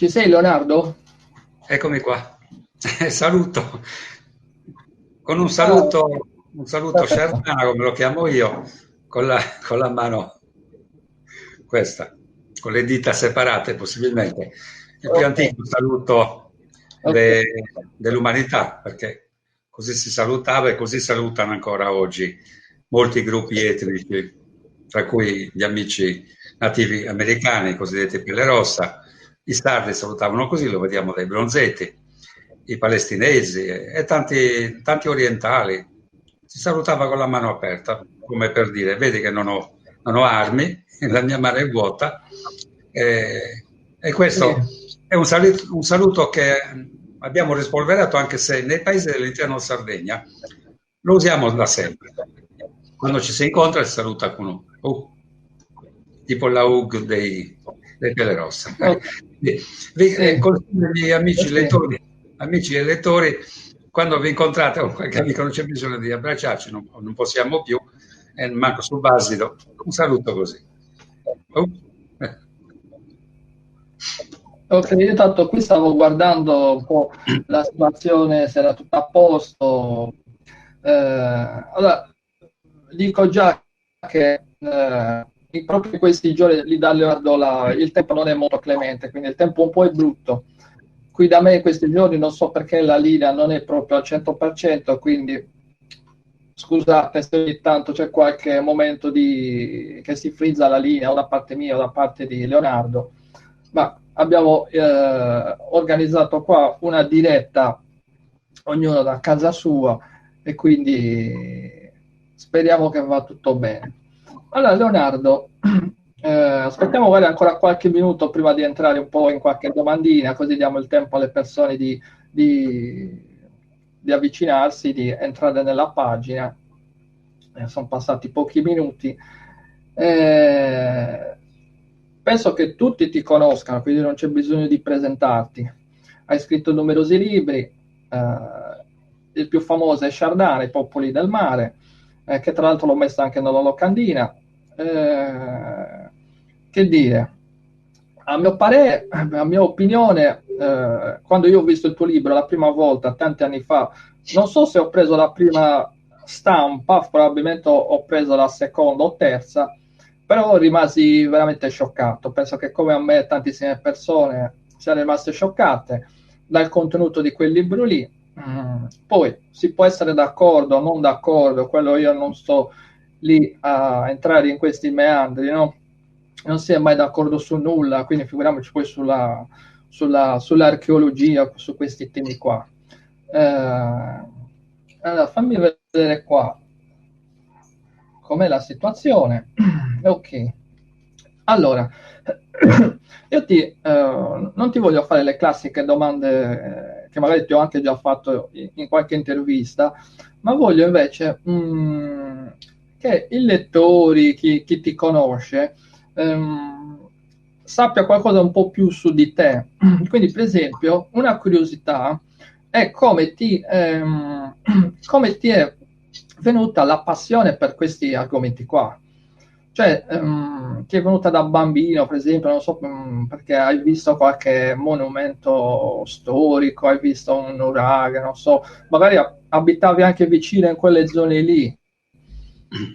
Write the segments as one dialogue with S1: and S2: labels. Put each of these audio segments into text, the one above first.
S1: Ci sei, Leonardo?
S2: Eccomi qua. Saluto con
S1: Ah,
S2: un saluto
S1: perfetto.
S2: sciarpano, come lo chiamo io, con la mano questa, con le dita separate possibilmente. Il più
S1: Ok,
S2: antico saluto
S1: ok.
S2: dell'umanità, perché così si salutava e così salutano ancora oggi molti gruppi etnici, tra cui gli amici nativi americani, i cosiddetti pelle rossa. I sardi salutavano così, lo vediamo dai bronzetti, i palestinesi e tanti orientali. Si salutava con la mano aperta, come per dire, vedi che non ho armi, la mia mano è vuota. E
S1: Sì,
S2: questo è un saluto che abbiamo rispolverato, anche se nei paesi dell'interno Sardegna lo usiamo da sempre. Quando ci si incontra si saluta con un tipo la UG dei Pele Rossa.
S1: ok, sì,
S2: Consiglio agli
S1: sì.
S2: amici e lettori, quando vi incontrate con qualche amico non c'è bisogno di abbracciarci, non possiamo più, e manco sul basilio, un saluto così. Oh.
S1: Ok, io tanto qui stavo guardando un po' la situazione, se era tutto a posto. Allora, dico già che proprio in questi giorni lì da Leonardo il tempo non è molto clemente, quindi il tempo un po' è brutto. Qui da me in questi giorni non so perché la linea non è proprio al 100%, quindi scusate se ogni tanto c'è qualche momento che si frizza la linea o da parte mia o da parte di Leonardo, ma abbiamo organizzato qua una diretta, ognuno da casa sua, e quindi speriamo che va tutto bene. Allora, Leonardo, aspettiamo magari ancora qualche minuto prima di entrare un po' in qualche domandina, così diamo il tempo alle persone di, di avvicinarsi, di entrare nella pagina. Sono passati pochi minuti. Eh, Penso che tutti ti conoscano, quindi non c'è bisogno di presentarti. Hai scritto numerosi libri, il più famoso è Sciardana, I popoli del mare, che tra l'altro l'ho messo anche nella locandina. Che dire? A mio parere, a mia opinione, quando io ho visto il tuo libro la prima volta, tanti anni fa, non so se ho preso la prima stampa, probabilmente ho preso la seconda o terza, però rimasi veramente scioccato. Penso che come a me tantissime persone siano rimaste scioccate dal contenuto di quel libro lì. Poi si può essere d'accordo o non d'accordo, quello io non sto lì a entrare in questi meandri, no? Non si è mai d'accordo su nulla, quindi figuriamoci poi sull'archeologia, su questi temi qua. Allora, fammi vedere qua com'è la situazione. Ok. Allora, non ti voglio fare le classiche domande che magari ti ho anche già fatto in qualche intervista, ma voglio invece che i lettori, chi ti conosce, sappia qualcosa un po' più su di te. Quindi, per esempio, una curiosità è come ti è venuta la passione per questi argomenti qua. Cioè, ti è venuta da bambino, per esempio, non so, perché hai visto qualche monumento storico, hai visto un uragano, non so, magari abitavi anche vicino in quelle zone lì.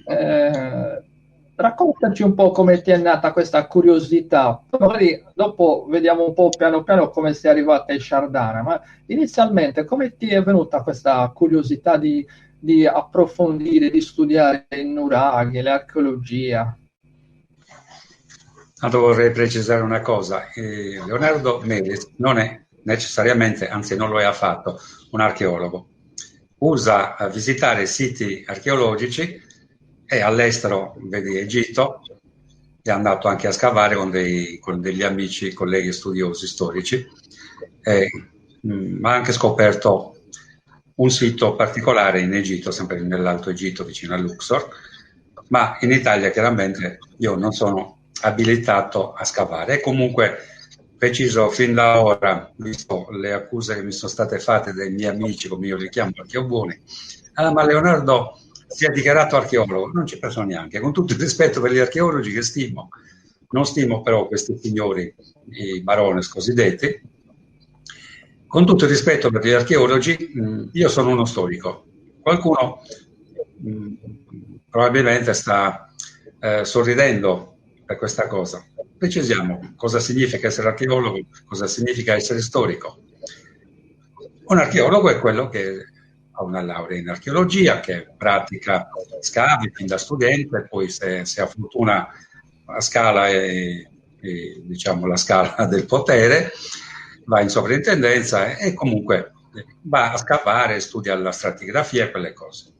S1: Eh, Raccontaci un po' come ti è nata questa curiosità, poi magari dopo vediamo un po' piano piano come sei arrivata in Sciardana, ma inizialmente come ti è venuta questa curiosità di approfondire, di studiare i nuraghi, l'archeologia?
S2: Tanto vorrei precisare una cosa, Leonardo Melis non è necessariamente, anzi non lo è affatto, un archeologo. Usa a visitare siti archeologici e all'estero, vedi Egitto, è andato anche a scavare con degli amici, colleghi studiosi storici, e, ha anche scoperto un sito particolare in Egitto, sempre nell'Alto Egitto, vicino a Luxor, ma in Italia chiaramente io non sono abilitato a scavare. E comunque preciso fin da ora, visto le accuse che mi sono state fatte dai miei amici, come io li chiamo archeobuni, ma Leonardo si è dichiarato archeologo, non ci penso neanche, con tutto il rispetto per gli archeologi che stimo, non stimo però questi signori, i barones cosiddetti. Con tutto il rispetto per gli archeologi, io sono uno storico. Qualcuno probabilmente sta sorridendo per questa cosa. Precisiamo cosa significa essere archeologo, cosa significa essere storico. Un archeologo è quello che ha una laurea in archeologia, che pratica scavi fin da studente, poi se ha fortuna la scala diciamo la scala del potere, va in sovrintendenza e comunque va a scavare, studia la stratigrafia e quelle cose.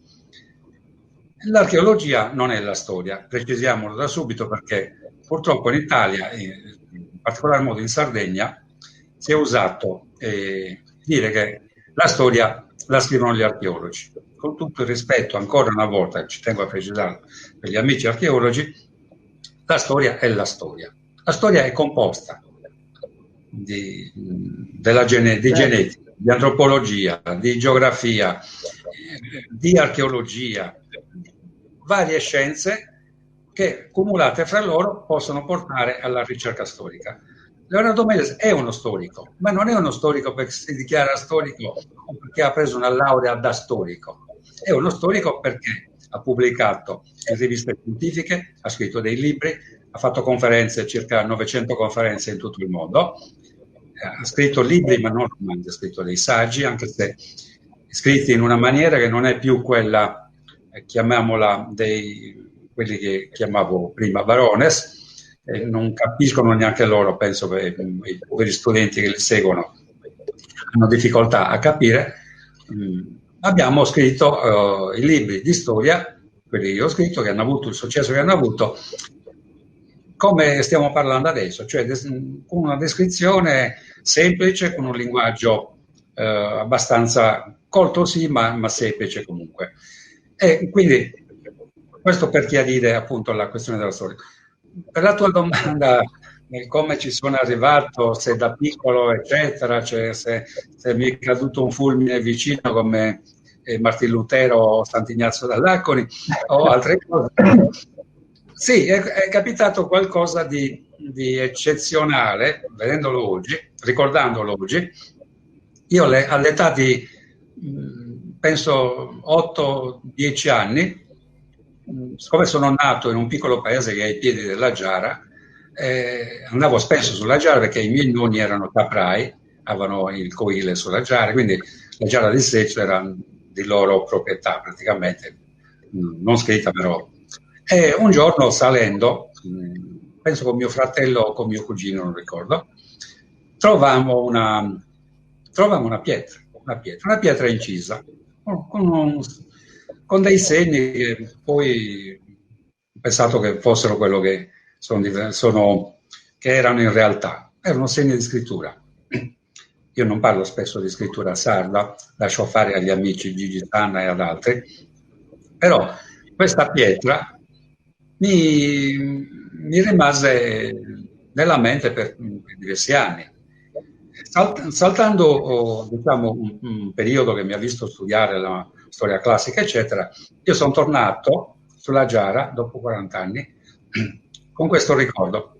S2: L'archeologia non è la storia, precisiamolo da subito, perché purtroppo in Italia, in particolar modo in Sardegna, si è usato dire che la storia la scrivono gli archeologi. Con tutto il rispetto, ancora una volta, ci tengo a precisarlo per gli amici archeologi, la storia è la storia. La storia è composta di genetica, di antropologia, di geografia, di archeologia, varie scienze che cumulate fra loro possono portare alla ricerca storica. Leonardo Meles è uno storico, ma non è uno storico perché si dichiara storico o perché ha preso una laurea da storico. È uno storico perché ha pubblicato in riviste scientifiche, ha scritto dei libri, ha fatto conferenze, circa 900 conferenze in tutto il mondo, ha scritto libri ma non romanzi, ha scritto dei saggi, anche se scritti in una maniera che non è più quella, chiamiamola, quelli che chiamavo prima barones, non capiscono neanche loro, penso che i poveri studenti che li seguono hanno difficoltà a capire. Abbiamo scritto i libri di storia, quelli che io ho scritto, che hanno avuto il successo che hanno avuto, come stiamo parlando adesso, cioè con una descrizione semplice, con un linguaggio abbastanza colto, sì, ma semplice comunque. E quindi questo per chiarire appunto la questione della storia. Per la tua domanda, come ci sono arrivato, se da piccolo, eccetera, cioè se mi è caduto un fulmine vicino come Martin Lutero o Sant'Ignazio dall'Aconi o altre cose. Sì, è capitato qualcosa di eccezionale, vedendolo oggi, ricordandolo oggi. Io all'età di, penso, 8-10 anni, siccome sono nato in un piccolo paese che è ai piedi della Giara, andavo spesso sulla Giara perché i miei nonni erano caprai, avevano il coile sulla Giara, quindi la Giara di Seccio era di loro proprietà praticamente, non scritta però. E un giorno salendo, penso con mio fratello o con mio cugino, non ricordo, trovammo una pietra incisa, con dei segni che poi ho pensato che fossero quello che che erano in realtà. Erano segni di scrittura. Io non parlo spesso di scrittura sarda, lascio fare agli amici Gigi Sanna e ad altri, però questa pietra mi rimase nella mente per diversi anni. Saltando diciamo, un periodo che mi ha visto studiare la storia classica, eccetera, io sono tornato sulla Giara dopo 40 anni con questo ricordo.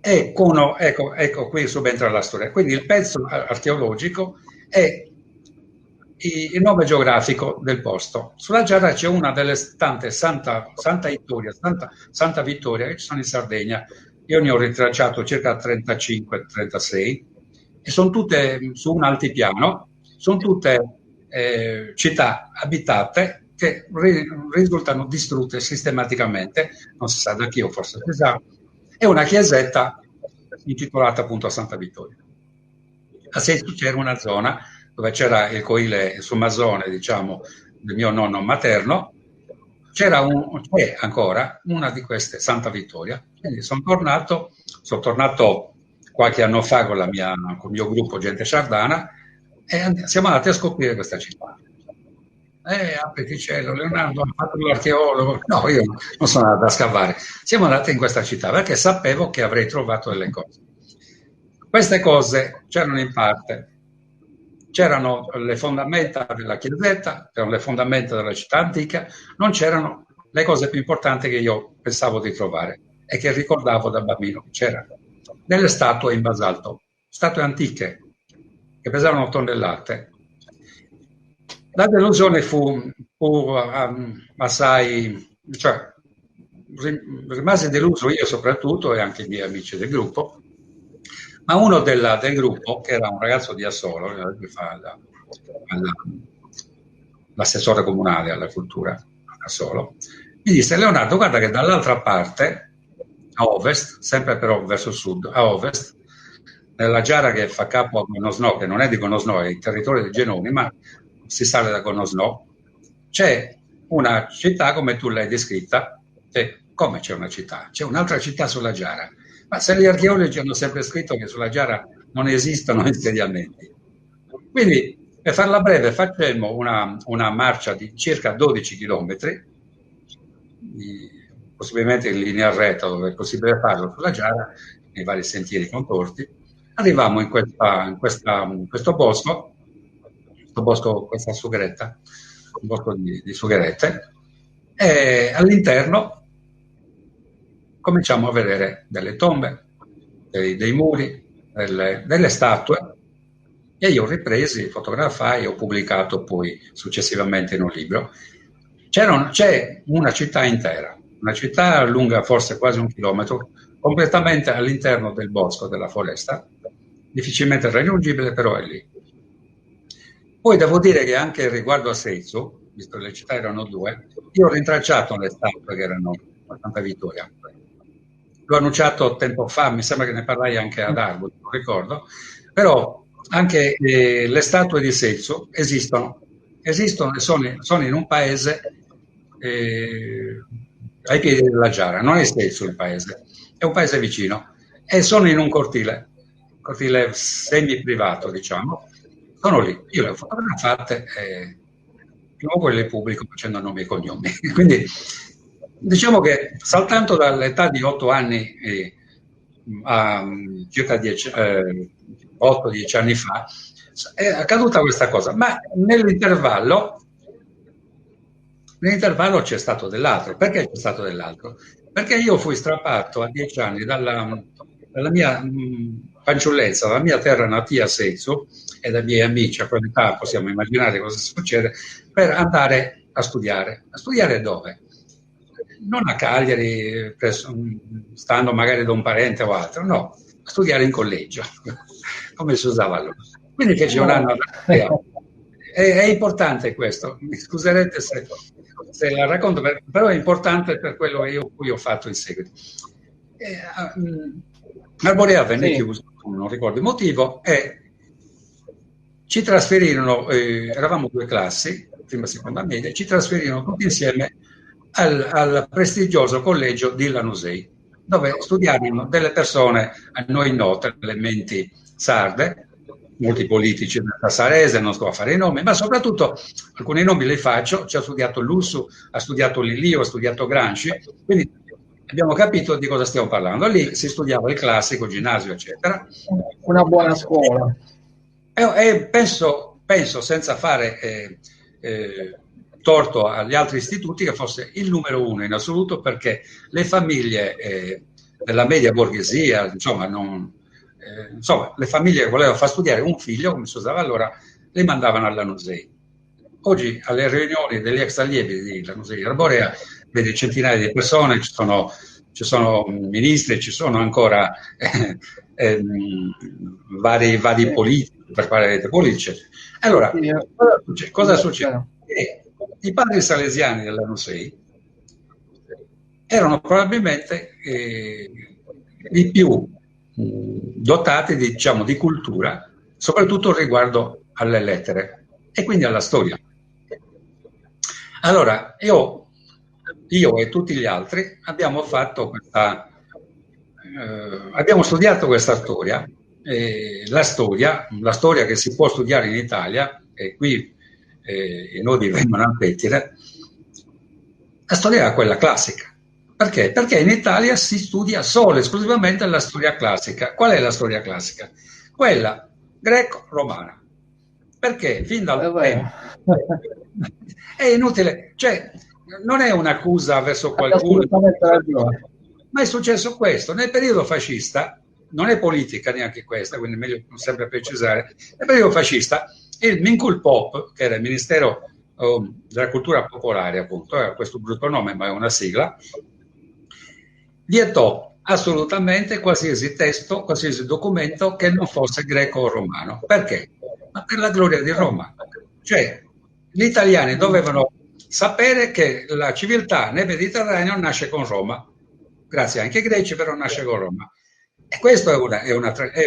S2: E ecco, qui subentra la storia. Quindi il pezzo archeologico è il nome geografico del posto. Sulla Giara c'è una delle tante Santa Vittoria che ci sono in Sardegna. Io ne ho ritracciato circa 35-36 e sono tutte su un altipiano, sono tutte città abitate che risultano distrutte sistematicamente, non si sa da chi o forse si sa, e una chiesetta intitolata appunto a Santa Vittoria. A Secchi c'era una zona dove c'era il coile Somazzone, diciamo, del mio nonno materno, c'è ancora una di queste, Santa Vittoria. Quindi sono tornato qualche anno fa con il mio gruppo Gente Sardana e siamo andati a scoprire questa città. Apriti cielo, Leonardo ha fatto l'archeologo. No, io non sono andato a scavare. Siamo andati in questa città perché sapevo che avrei trovato delle cose. Queste cose c'erano in parte. C'erano le fondamenta della chiesetta, c'erano le fondamenta della città antica, non c'erano le cose più importanti che io pensavo di trovare. e che ricordavo da bambino. C'era delle statue in basalto, statue antiche che pesavano tonnellate. La delusione fu assai, cioè rimasi deluso io soprattutto e anche i miei amici del gruppo, ma uno del gruppo, che era un ragazzo di Assolo, che fa l'assessore comunale alla cultura a Assolo, mi disse: Leonardo, guarda che dall'altra parte, a ovest, sempre però verso sud, a ovest, nella giara che fa capo a Gonosno, che non è di Gonosno, è il territorio dei Genoni, ma si sale da Gonosno, c'è una città come tu l'hai descritta. Come c'è una città? C'è un'altra città sulla giara. Ma se gli archeologi hanno sempre scritto che sulla giara non esistono insediamenti. Quindi, per farla breve, facemmo una marcia di circa 12 chilometri, possibilmente in linea retta dove è possibile farlo sulla giara, nei vari sentieri contorti. Arrivammo in questo bosco, questa sugheretta, un bosco di sugherette, e all'interno cominciamo a vedere delle tombe, dei muri, delle statue, e io ho ripresi, fotografai e ho pubblicato poi successivamente in un libro. C'è una città intera, una città lunga forse quasi 1 chilometro, completamente all'interno del bosco, della foresta, difficilmente raggiungibile, però è lì. Poi devo dire che anche riguardo a Seizu, visto che le città erano 2, io ho rintracciato le statue che erano a Santa Vittoria. L'ho annunciato tempo fa, mi sembra che ne parlai anche ad Argo, non ricordo, però anche le statue di Seizu esistono e sono in un paese ai piedi della giara, non è Seizu il paese, è un paese vicino, e sono in un cortile semi-privato, diciamo. Sono lì, io le ho fotografate e prima o poi le pubblico facendo nomi e cognomi. Quindi diciamo che saltando dall'età di 8 anni a circa 8-10 anni fa è accaduta questa cosa, ma nell'intervallo c'è stato dell'altro. Perché c'è stato dell'altro? Perché io fui strappato a 10 anni dalla mia fanciullezza, dalla mia terra natia Seizu, e dai miei amici, a quell'età possiamo immaginare cosa succede, per andare a studiare. A studiare dove? Non a Cagliari, stando magari da un parente o altro, no, a studiare in collegio, come si usava allora. Quindi fece un anno. È importante questo, mi scuserete se la racconto, però è importante per quello che io ho fatto in seguito. Arborea venne chiuso, non ricordo il motivo, e ci trasferirono, eravamo 2 classi, prima e seconda media, ci trasferirono tutti insieme al prestigioso collegio di Lanusei, dove studiarono delle persone a noi note, delle menti sarde, molti politici del Sassarese, non sto a fare i nomi, ma soprattutto alcuni nomi li faccio. Ci ha studiato Lussu, ha studiato Lillio, ha studiato Gramsci, quindi abbiamo capito di cosa stiamo parlando. Lì si studiava il classico, ginnasio, eccetera.
S1: Una buona scuola.
S2: E penso senza fare torto agli altri istituti, che fosse il numero 1 in assoluto, perché le famiglie della media borghesia, insomma, le famiglie che volevano far studiare un figlio, come si usava allora, le mandavano alla Lanusei. Oggi alle riunioni degli ex allievi di Lanusei Arborea vedi centinaia di persone, ci sono ministri, ci sono ancora vari politici, per parlare di politici. Allora, cosa succede? I padri salesiani della Lanusei erano probabilmente i più dotati di cultura, soprattutto riguardo alle lettere e quindi alla storia. Allora, io e tutti gli altri abbiamo fatto abbiamo studiato questa storia, la storia che si può studiare in Italia, e qui i nodi vengono al pettine. La storia era quella classica. Perché? Perché in Italia si studia solo esclusivamente la storia classica. Qual è la storia classica? Quella greco-romana. Perché fin dal tempo è inutile, cioè non è un'accusa verso qualcuno Ma è successo questo, nel periodo fascista, non è politica neanche questa, quindi è meglio sempre precisare, nel periodo fascista il Minculpop, che era il Ministero della Cultura Popolare, appunto, era questo brutto nome, ma è una sigla, vietò assolutamente qualsiasi testo, qualsiasi documento che non fosse greco o romano. Perché? Ma per la gloria di Roma. Cioè, gli italiani dovevano sapere che la civiltà nel Mediterraneo nasce con Roma, grazie anche ai greci, però nasce con Roma. E questo è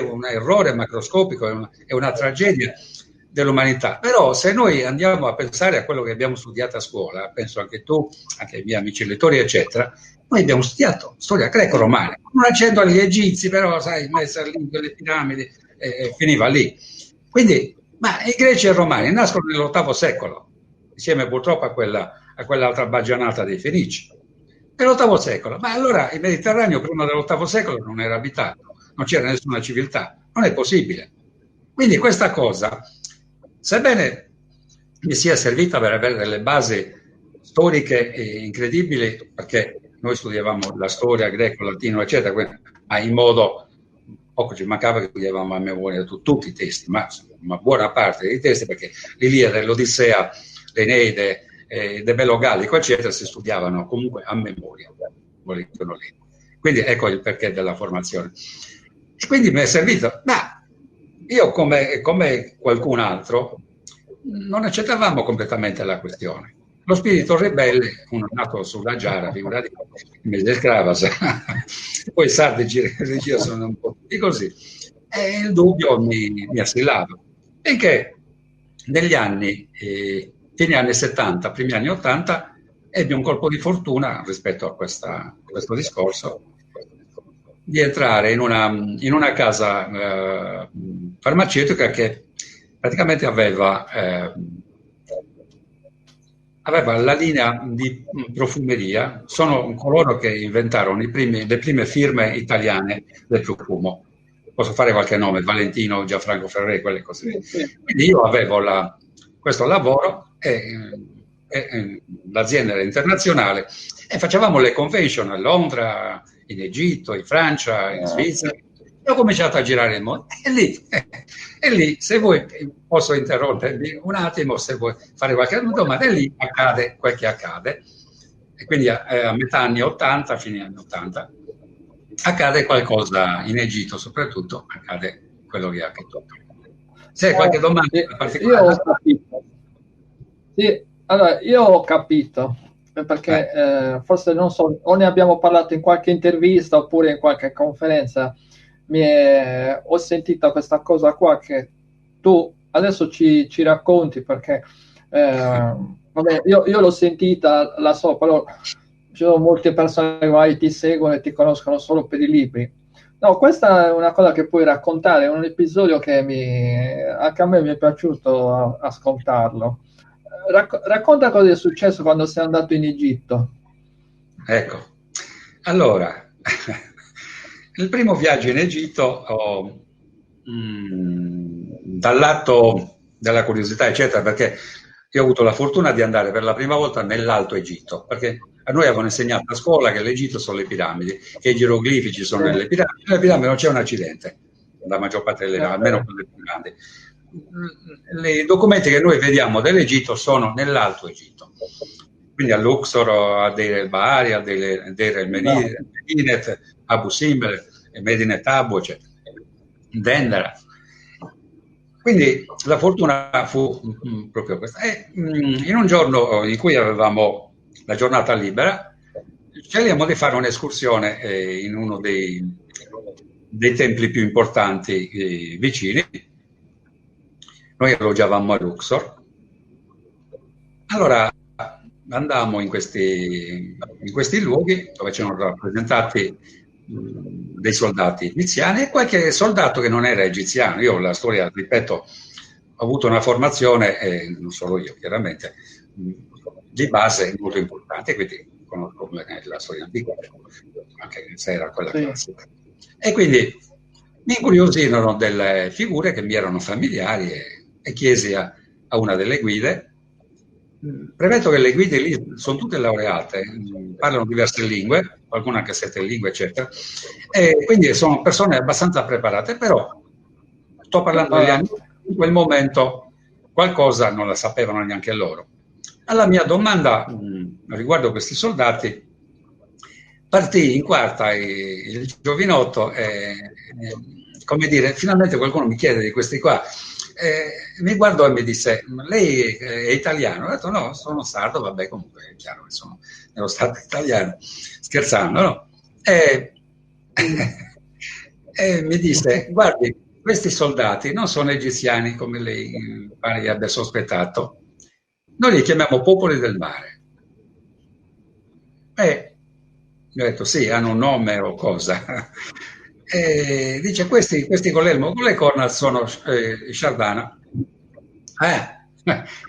S2: un errore macroscopico, è una tragedia dell'umanità. Però se noi andiamo a pensare a quello che abbiamo studiato a scuola, penso anche tu, anche i miei amici lettori, eccetera, noi abbiamo studiato storia greco-romana, non accendo agli egizi, però sai, messa lì le piramidi, finiva lì. Quindi, ma i greci e i romani nascono nell'VIII secolo, insieme purtroppo a quell'altra baggianata dei Fenici. Nell'VIII secolo, ma allora il Mediterraneo prima dell'VIII secolo non era abitato, non c'era nessuna civiltà, non è possibile. Quindi questa cosa, sebbene mi sia servita per avere delle basi storiche incredibili, perché noi studiavamo la storia greco, latino, eccetera, ma in modo, poco ci mancava che studiavamo a memoria tutti i testi, ma una buona parte dei testi, perché l'Iliade, l'Odissea, l'Eneide, De Bello Gallico, eccetera, si studiavano comunque a memoria. Quindi ecco il perché della formazione. E quindi mi è servito, ma io come qualcun altro non accettavamo completamente la questione. Lo spirito ribelle, uno nato sulla giara, figurati, mese scravas, poi i sardi regia sono un po' tutti così, e il dubbio mi assillava. Finché negli anni, fine anni 70, primi anni 80, ebbi un colpo di fortuna rispetto a questo discorso, di entrare in una casa farmaceutica che praticamente aveva la linea di profumeria, sono coloro che inventarono le prime firme italiane del profumo. Posso fare qualche nome, Valentino, Gianfranco Ferré, quelle cose. Quindi io avevo questo lavoro e l'azienda era internazionale e facevamo le convention a Londra, in Egitto, in Francia, in Svizzera. E ho cominciato a girare il mondo. E lì, se vuoi, posso interrompermi un attimo, se vuoi fare qualche domanda, e lì accade quel che accade. E quindi a metà anni 80, fine anni 80, accade qualcosa in Egitto, soprattutto, accade quello che è accaduto. Se hai qualche domanda particolare?
S1: Io ho capito. Sì, allora, io ho capito, perché forse non so, o ne abbiamo parlato in qualche intervista oppure in qualche conferenza, ho sentito questa cosa qua che tu adesso ci racconti, perché vabbè, io l'ho sentita, la so, però ci sono molte persone che magari ti seguono e ti conoscono solo per i libri. No, questa è una cosa che puoi raccontare, è un episodio che anche a me mi è piaciuto ascoltarlo. Racconta cosa è successo quando sei andato in Egitto.
S2: Ecco, allora, il primo viaggio in Egitto, dal lato della curiosità, eccetera, perché io ho avuto la fortuna di andare per la prima volta nell'Alto Egitto, perché a noi avevano insegnato a scuola che l'Egitto sono le piramidi, che i geroglifici sono nelle piramidi, nelle piramidi non c'è un accidente, la maggior parte delle almeno quelle più grandi. I documenti che noi vediamo dell'Egitto sono nell'Alto Egitto, quindi a Luxor, a Deir el-Bahari, a Deir el-Medinet, Abu Simbel, Medinet Abu, eccetera, Dendera. Quindi la fortuna fu proprio questa. E in un giorno in cui avevamo la giornata libera, scegliamo di fare un'escursione in uno dei templi più importanti vicini. Noi alloggiavamo a Luxor. Allora andammo in questi luoghi dove c'erano rappresentati dei soldati egiziani e qualche soldato che non era egiziano. Io la storia, ripeto, ho avuto una formazione, non solo io chiaramente, di base molto importante, quindi conosco la storia antica, anche se era quella classica. E quindi mi incuriosirono delle figure che mi erano familiari e chiesi a una delle guide Premetto che le guide lì sono tutte laureate, parlano diverse lingue, qualcuna anche 7 lingue, eccetera, e quindi sono persone abbastanza preparate, però sto parlando degli anni, in quel momento qualcosa non la sapevano neanche loro. Alla mia domanda riguardo questi soldati, partì in quarta il giovinotto e, come dire, finalmente qualcuno mi chiede di questi qua. Mi guardò e mi disse: lei è italiano? Ho detto: no, sono sardo. Vabbè, comunque è chiaro che sono nello stato italiano, scherzando, no? E mi disse: guardi, questi soldati non sono egiziani come lei pare che abbia sospettato, noi li chiamiamo popoli del mare. E gli ho detto: sì, hanno un nome o cosa? E dice: questi con le corna sono Sciardana.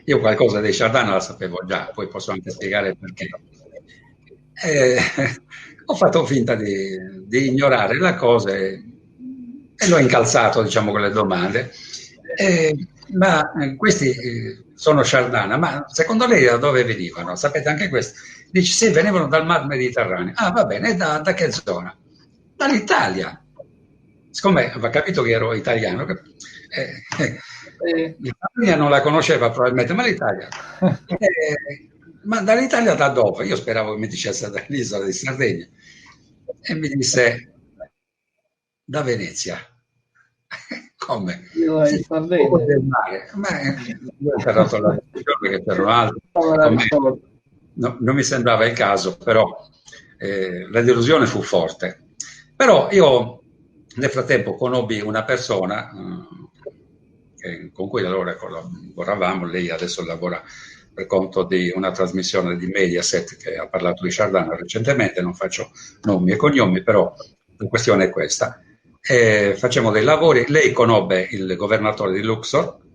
S2: Io qualcosa dei Sciardana la sapevo già, poi posso anche spiegare perché. Eh, ho fatto finta di ignorare la cosa e l'ho incalzato, diciamo, con le domande. Ma questi sono Sciardana, ma secondo lei da dove venivano? Sapete anche questo? Dice: sì, venivano dal mar Mediterraneo. Ah, va bene, da che zona? Dall'Italia. Siccome aveva capito che ero italiano, l'Italia non la conosceva probabilmente, ma l'Italia. Ma dall'Italia da dove? Io speravo che mi dicesse dall'isola di Sardegna. E mi disse: da Venezia. Come? Sì, poco del mare. Ma io ho parlato la decisione che per un altro non mi sembrava il caso, però la delusione fu forte. Però io nel frattempo conobbi una persona con cui allora collaboravamo, lei adesso lavora per conto di una trasmissione di Mediaset che ha parlato di Sciardana recentemente, non faccio nomi e cognomi, però la questione è questa. Facciamo dei lavori, lei conobbe il governatore di Luxor,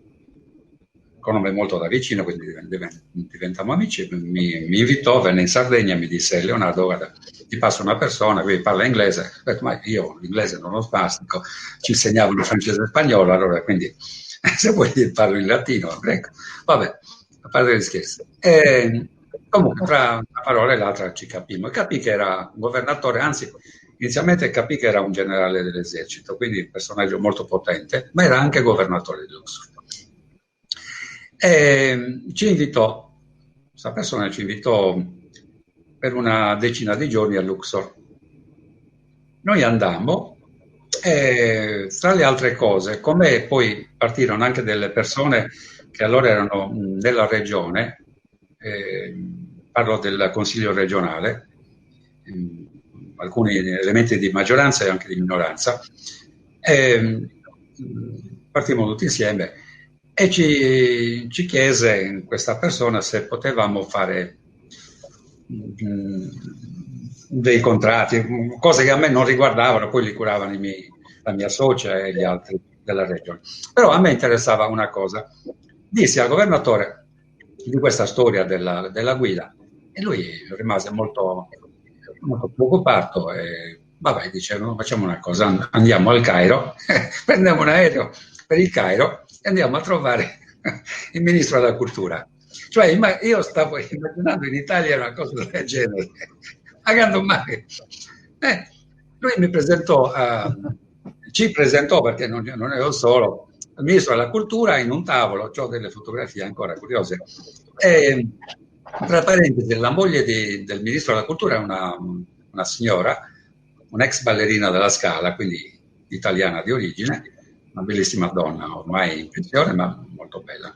S2: conobbe molto da vicino, quindi diventammo amici, mi invitò, venne in Sardegna, mi disse: Leonardo, guarda, ti passo una persona, qui parla inglese. Ho detto: ma io l'inglese non lo spastico, ci insegnavo il francese e spagnolo, allora quindi se vuoi parlo in latino, ecco. Vabbè, a parte gli scherzi. Comunque, tra una parola e l'altra ci capimmo. E capì che era un governatore, anzi, inizialmente capì che era un generale dell'esercito, quindi un personaggio molto potente, ma era anche governatore di Luxor. E ci invitò, questa persona ci invitò per una decina di giorni a Luxor. Noi andammo e, tra le altre cose, come poi partirono anche delle persone che allora erano nella regione, parlo del Consiglio regionale, alcuni elementi di maggioranza e anche di minoranza, partimmo tutti insieme e ci chiese questa persona se potevamo fare dei contratti, cose che a me non riguardavano, poi li curavano la mia socia e gli altri della regione. Però a me interessava una cosa. Dissi al governatore di questa storia della guida e lui rimase molto preoccupato e vabbè, dice: facciamo una cosa, andiamo al Cairo, prendiamo un aereo per il Cairo e andiamo a trovare il ministro della cultura. Cioè, io stavo immaginando in Italia una cosa del genere, pagando male. Lui mi presentò, ci presentò, perché non ero solo, il ministro della cultura in un tavolo, ho delle fotografie ancora curiose. E, tra parentesi, la moglie del ministro della cultura è una signora, un'ex ballerina della Scala, quindi italiana di origine, una bellissima donna, ormai in pensione, ma molto bella.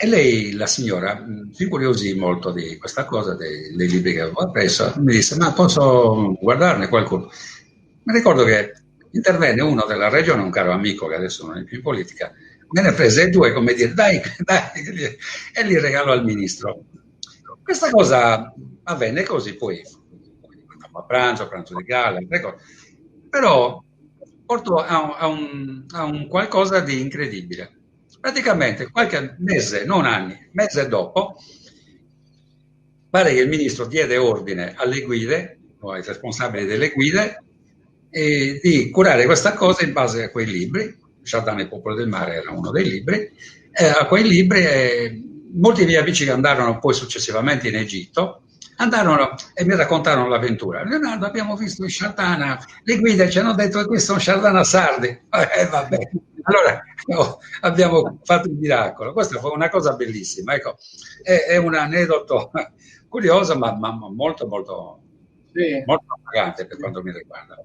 S2: E lei, la signora, si incuriosì molto di questa cosa, dei libri che avevo preso, mi disse: ma posso guardarne qualcuno? Mi ricordo che intervenne uno della regione, un caro amico che adesso non è più in politica, me ne prese due, come dire, dai, e li regalò al ministro. Questa cosa avvenne così, poi andammo a pranzo di gala, però portò a un qualcosa di incredibile. Praticamente qualche mese, non anni, mese dopo, pare che il ministro diede ordine alle guide o ai responsabili delle guide di curare questa cosa in base a quei libri. Sciardana e il popolo del mare era uno dei libri, a quei libri, molti miei amici che andarono poi successivamente in Egitto, andarono e mi raccontarono l'avventura. Leonardo, abbiamo visto in Sardana, le guide ci hanno detto che questo è un Sardana Sardi. Vabbè. Allora abbiamo fatto il miracolo. Questa fu una cosa bellissima. Ecco, è un aneddoto curioso, ma molto, molto,
S1: Sì.
S2: molto appagante per quanto mi riguarda.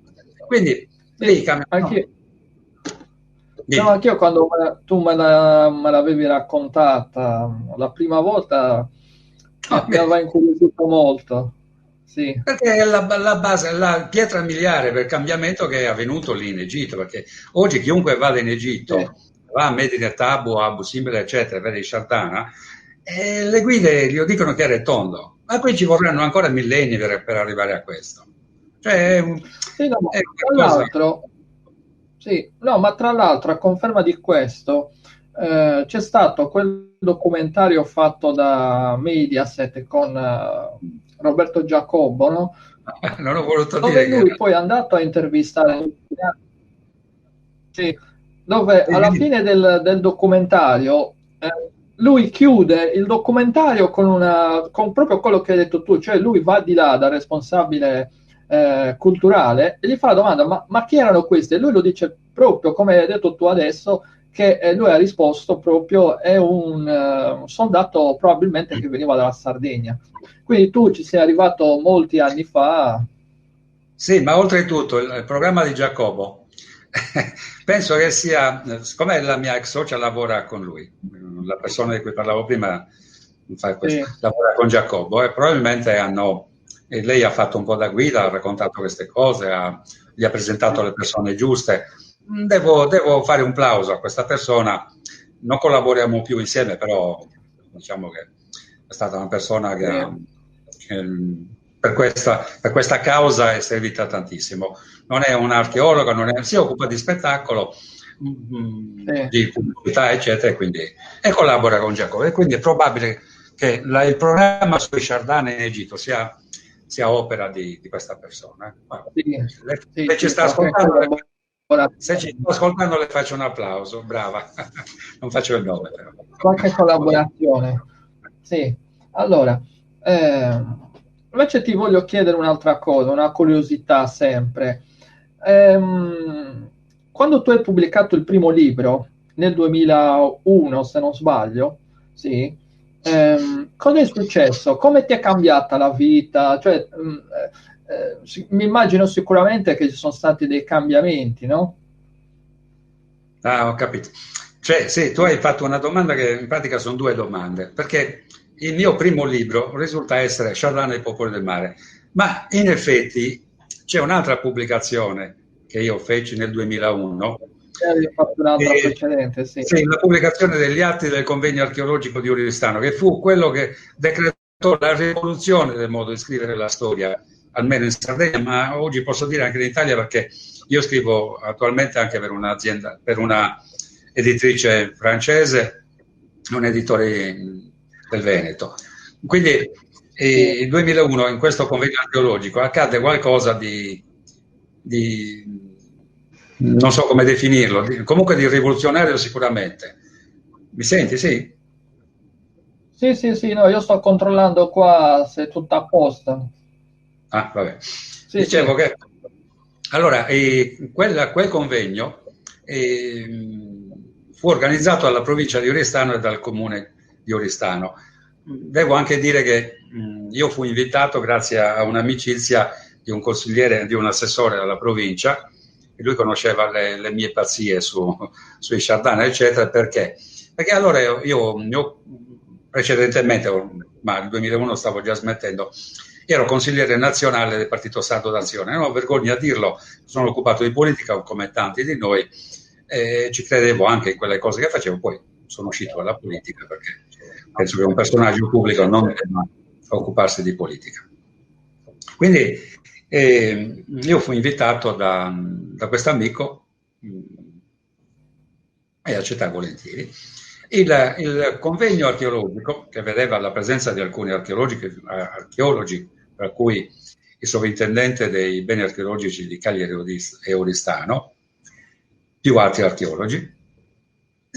S2: Quindi, lì cambia.
S1: No, anch'io quando tu me l'avevi raccontata la prima volta mi aveva incuriosito molto. Sì.
S2: Perché è la base, la pietra miliare per il cambiamento che è avvenuto lì in Egitto, perché oggi chiunque vada in Egitto, va a Medinet Habu, Abu Simbel, eccetera, vede il Sardana, le guide gli dicono chiaro e tondo, ma qui ci vorranno ancora millenni per arrivare a questo. Cioè,
S1: Sì, no,
S2: è
S1: tra
S2: una cosa.
S1: l'altro, sì, no, ma tra l'altro, a conferma di questo, c'è stato quel documentario fatto da Mediaset con Roberto Giacobbo, no?
S2: Non ho voluto
S1: Dove
S2: dire che
S1: lui
S2: era.
S1: poi è andato a intervistare, sì, dove alla fine del documentario lui chiude il documentario con proprio quello che hai detto tu, cioè lui va di là dal responsabile culturale e gli fa la domanda ma chi erano questi? E lui lo dice proprio come hai detto tu adesso, che lui ha risposto proprio è un soldato probabilmente che veniva dalla Sardegna. Quindi tu ci sei arrivato molti anni fa.
S2: Sì, ma oltretutto il programma di Giacobbo, penso che sia, siccome la mia ex socia lavora con lui, la persona di cui parlavo prima fa questo,
S1: Sì,
S2: lavora con Giacobbo e probabilmente e lei ha fatto un po' da guida, ha raccontato queste cose, gli ha presentato le persone giuste. Devo fare un plauso a questa persona, non collaboriamo più insieme, però diciamo che è stata una persona che per questa causa è servita tantissimo. Non è un archeologo, si occupa di spettacolo,
S1: sì.
S2: di pubblicità, eccetera, e collabora con Giacomo. E quindi è probabile che il programma sui Sardane in Egitto sia opera di questa persona.
S1: Sì, sì,
S2: Se ci
S1: sì,
S2: sta
S1: qualche
S2: ascoltando, se ci
S1: collaborazione.
S2: sta ascoltando le faccio un applauso, brava. Non faccio il nome però.
S1: Qualche collaborazione. Sì. Allora, invece ti voglio chiedere un'altra cosa, una curiosità sempre. Ehm, Quando tu hai pubblicato il primo libro, nel 2001, se non sbaglio, sì, cosa è successo? Come ti è cambiata la vita? Cioè, mi immagino sicuramente che ci sono stati dei cambiamenti, no?
S2: Ah, ho capito. Cioè, sì, tu hai fatto una domanda che in pratica sono due domande, perché il mio primo libro risulta essere Sciarrana e i popoli del mare, ma in effetti c'è un'altra pubblicazione che io feci nel 2001,
S1: Avevi fatto un'altra precedente, sì.
S2: sì, la pubblicazione degli atti del convegno archeologico di Oristano, che fu quello che decretò la rivoluzione del modo di scrivere la storia, almeno in Sardegna, ma oggi posso dire anche in Italia, perché io scrivo attualmente anche per un'azienda, per una editrice francese, un editore del Veneto. Quindi nel 2001 in questo convegno archeologico accadde qualcosa di non so come definirlo, comunque di rivoluzionario sicuramente. Mi senti? Sì?
S1: Sì, sì, sì, no, io sto controllando qua se è tutto a posto.
S2: Ah, vabbè.
S1: Sì,
S2: Dicevo
S1: sì,
S2: che allora quel convegno fu organizzato dalla provincia di Oristano e dal comune di Oristano. Devo anche dire che io fui invitato grazie a un'amicizia di un consigliere, di un assessore della provincia, e lui conosceva le mie pazzie sui Sardana, eccetera, perché? Perché allora io precedentemente, ma nel 2001 stavo già smettendo, ero consigliere nazionale del Partito Sardo d'Azione, non ho vergogna a dirlo, sono occupato di politica come tanti di noi, ci credevo anche in quelle cose che facevo, poi sono uscito dalla politica perché penso che un personaggio pubblico non debba occuparsi di politica. Quindi io fui invitato da questo amico e accettai volentieri. Il convegno archeologico, che vedeva la presenza di alcuni archeologi, tra cui il sovrintendente dei beni archeologici di Cagliari e Oristano, più altri archeologi,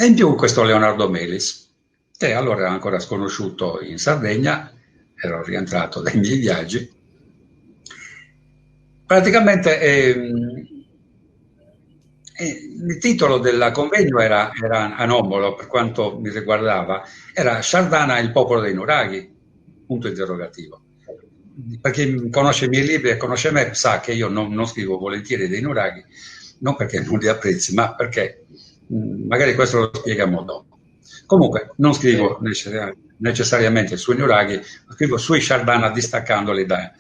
S2: E in più questo Leonardo Melis, che allora era ancora sconosciuto in Sardegna, ero rientrato dai miei viaggi. Praticamente il titolo del convegno era anomalo per quanto mi riguardava, era Sardana, il popolo dei nuraghi, punto interrogativo. Per chi conosce i miei libri e conosce me sa che io non scrivo volentieri dei nuraghi, non perché non li apprezzi, ma perché magari questo lo spieghiamo dopo. Comunque non scrivo necessariamente sui nuraghi, scrivo sui Sardana distaccandoli da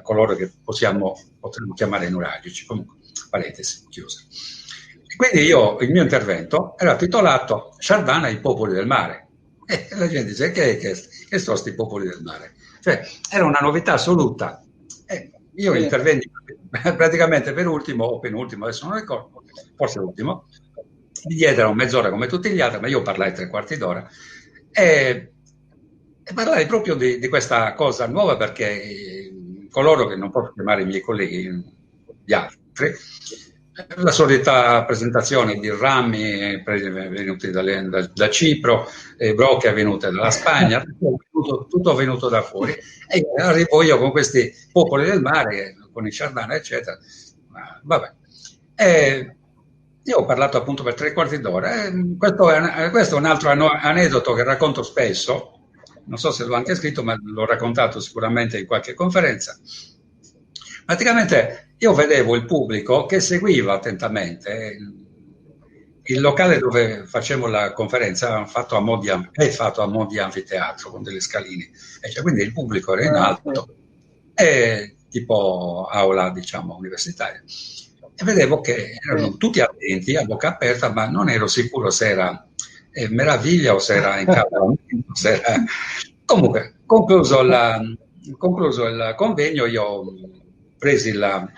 S2: coloro che potremmo chiamare nuragici. Comunque, parentesi chiusa. Quindi il mio intervento era titolato Sardana, i popoli del mare. E la gente dice, che sono questi popoli del mare? Cioè, era una novità assoluta. Io intervenni praticamente per ultimo o penultimo, adesso non ricordo, forse l'ultimo. Mi diedero mezz'ora come tutti gli altri, ma io parlai 3/4 d'ora. E parlai proprio di questa cosa nuova, perché coloro che non posso chiamare i miei colleghi, gli altri, la solita presentazione di Rami venuti da Cipro, Brocchi venute dalla Spagna, tutto venuto da fuori, e arrivo io con questi popoli del mare, con i Sardana eccetera. Vabbè. Io ho parlato appunto per 3/4 d'ora. Questo è un altro aneddoto che racconto spesso, non so se l'ho anche scritto, ma l'ho raccontato sicuramente in qualche conferenza. Praticamente io vedevo il pubblico che seguiva attentamente. Il locale dove facevamo la conferenza è fatto a mo' di anfiteatro, con delle scaline, quindi il pubblico era in alto, tipo aula, diciamo, universitaria. E vedevo che erano tutti attenti, a bocca aperta, ma non ero sicuro se era meraviglia o se era incavamento. Comunque, concluso il convegno, io presi la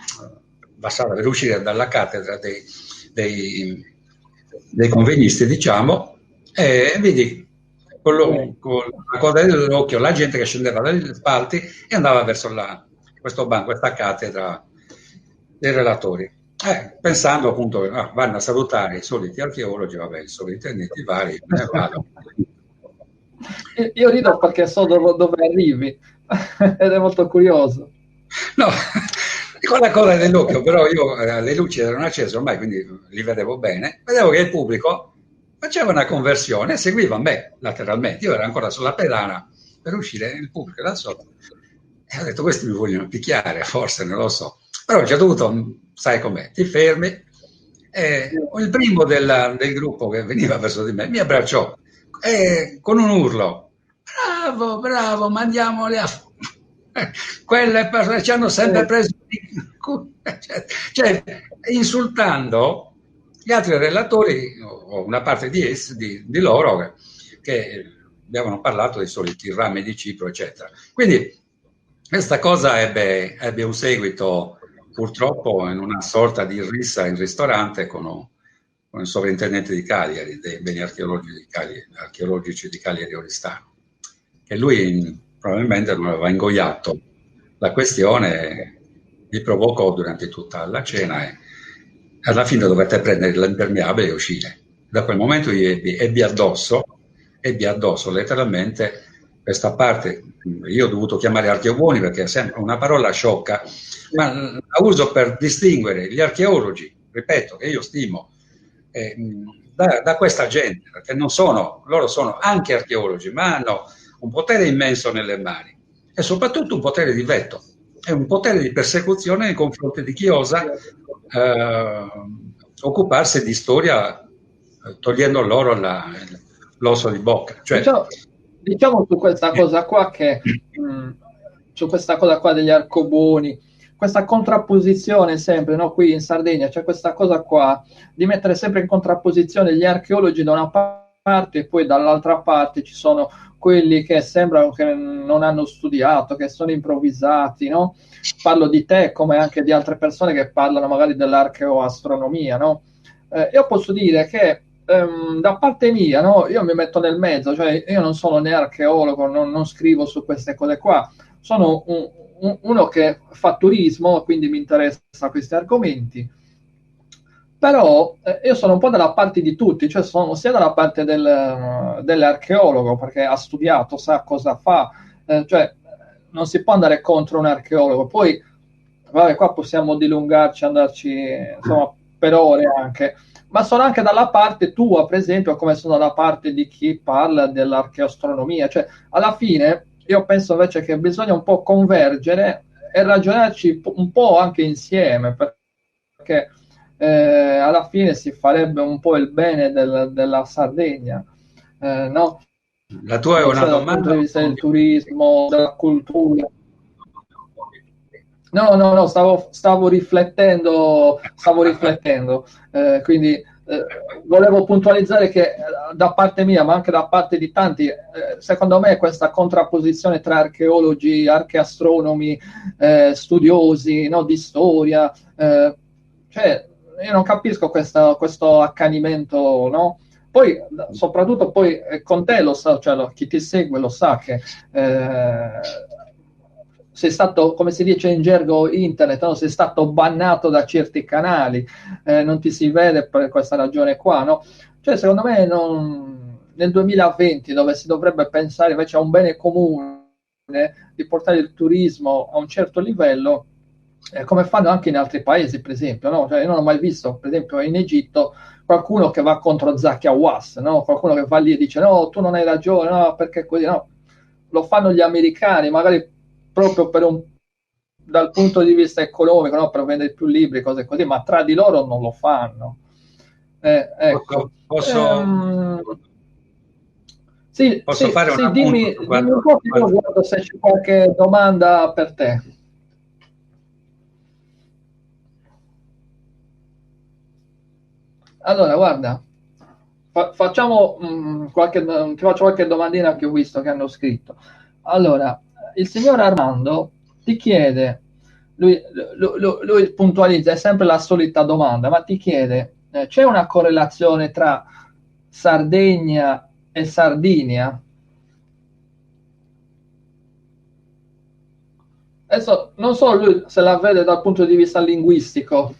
S2: sala per uscire dalla cattedra dei convegnisti, diciamo, e vidi con la coda dell'occhio la gente che scendeva dagli spalti e andava verso questo banco, questa cattedra dei relatori. Pensando appunto che vanno a salutare i soliti archeologi, vabbè, i soliti vari, vado.
S1: Io rido perché so dove arrivi ed è molto curioso.
S2: No, con la coda dell'occhio, però io le luci erano accese ormai, quindi li vedevo bene. Vedevo che il pubblico faceva una conversione, seguiva me lateralmente. Io ero ancora sulla pedana per uscire, il pubblico da sotto. E ho detto, questi mi vogliono picchiare, forse, non lo so. Però ci ho dovuto, sai com'è, ti fermi. E il primo del gruppo che veniva verso di me mi abbracciò con un urlo: bravo, bravo, mandiamoli a quelle persone ci hanno sempre preso, cioè insultando gli altri relatori o una parte di loro che avevano parlato dei soliti rami di Cipro, eccetera. Quindi questa cosa ebbe un seguito, purtroppo, in una sorta di rissa in ristorante con il sovrintendente di Cagliari, dei beni archeologici di Cagliari Oristano, che lui probabilmente non aveva ingoiato la questione, mi provocò durante tutta la cena e alla fine dovette prendere l'impermeabile e uscire. Da quel momento io ebbi addosso letteralmente questa parte. Io ho dovuto chiamare archeobuoni perché è sempre una parola sciocca, ma la uso per distinguere gli archeologi, ripeto, che io stimo, da questa gente, perché loro sono anche archeologi, ma hanno un potere immenso nelle mani e soprattutto un potere di veto e un potere di persecuzione nei confronti di chi osa occuparsi di storia togliendo loro l'osso di bocca. Cioè,
S1: diciamo su questa cosa qua che su questa cosa qua degli arcoboni, questa contrapposizione sempre, no? Qui in Sardegna c'è questa cosa qua di mettere sempre in contrapposizione gli archeologi da una parte e poi dall'altra parte ci sono quelli che sembrano che non hanno studiato, che sono improvvisati, no? Parlo di te come anche di altre persone che parlano magari dell'archeoastronomia, no? Io posso dire che da parte mia, no? Io mi metto nel mezzo, cioè io non sono né archeologo, non scrivo su queste cose qua, sono uno che fa turismo, quindi mi interessa questi argomenti. Però io sono un po' dalla parte di tutti, cioè sono sia dalla parte dell'archeologo, perché ha studiato, sa cosa fa, cioè non si può andare contro un archeologo. Poi, vabbè, qua possiamo dilungarci, andarci insomma per ore anche, ma sono anche dalla parte tua, per esempio, come sono dalla parte di chi parla dell'archeoastronomia. Cioè, alla fine, io penso invece che bisogna un po' convergere e ragionarci un po' anche insieme, perché alla fine si farebbe un po' il bene della Sardegna, no?
S2: La tua è
S1: Non
S2: una
S1: so, dal punto
S2: domanda?
S1: di vista del turismo, della cultura. No, no, no, stavo riflettendo, quindi volevo puntualizzare che da parte mia, ma anche da parte di tanti, secondo me questa contrapposizione tra archeologi, archeastronomi, studiosi, no, di storia, cioè io non capisco questo accanimento, no? Poi, soprattutto poi con te lo sa, cioè chi ti segue lo sa che sei stato, come si dice in gergo internet, no? Sei stato bannato da certi canali, non ti si vede per questa ragione qua, no? Cioè, secondo me nel 2020, dove si dovrebbe pensare invece a un bene comune, di portare il turismo a un certo livello, come fanno anche in altri paesi, per esempio, no? Cioè, io non ho mai visto, per esempio, in Egitto qualcuno che va contro Zaki Hawass, no? Qualcuno che va lì e dice no, tu non hai ragione, no, perché così, no? Lo fanno gli americani, magari proprio dal punto di vista economico, no? Per vendere più libri, cose così, ma tra di loro non lo fanno. Ecco.
S2: Posso,
S1: Sì,
S2: posso
S1: sì,
S2: fare un
S1: sì,
S2: appunto
S1: dimmi, dimmi un po' che io guardo se c'è qualche domanda per te. Allora, guarda, facciamo ti faccio qualche domandina che ho visto che hanno scritto. Allora, il signor Armando ti chiede, lui puntualizza, è sempre la solita domanda, ma ti chiede, c'è una correlazione tra Sardegna e Sardinia? Adesso non so lui se la vede dal punto di vista linguistico,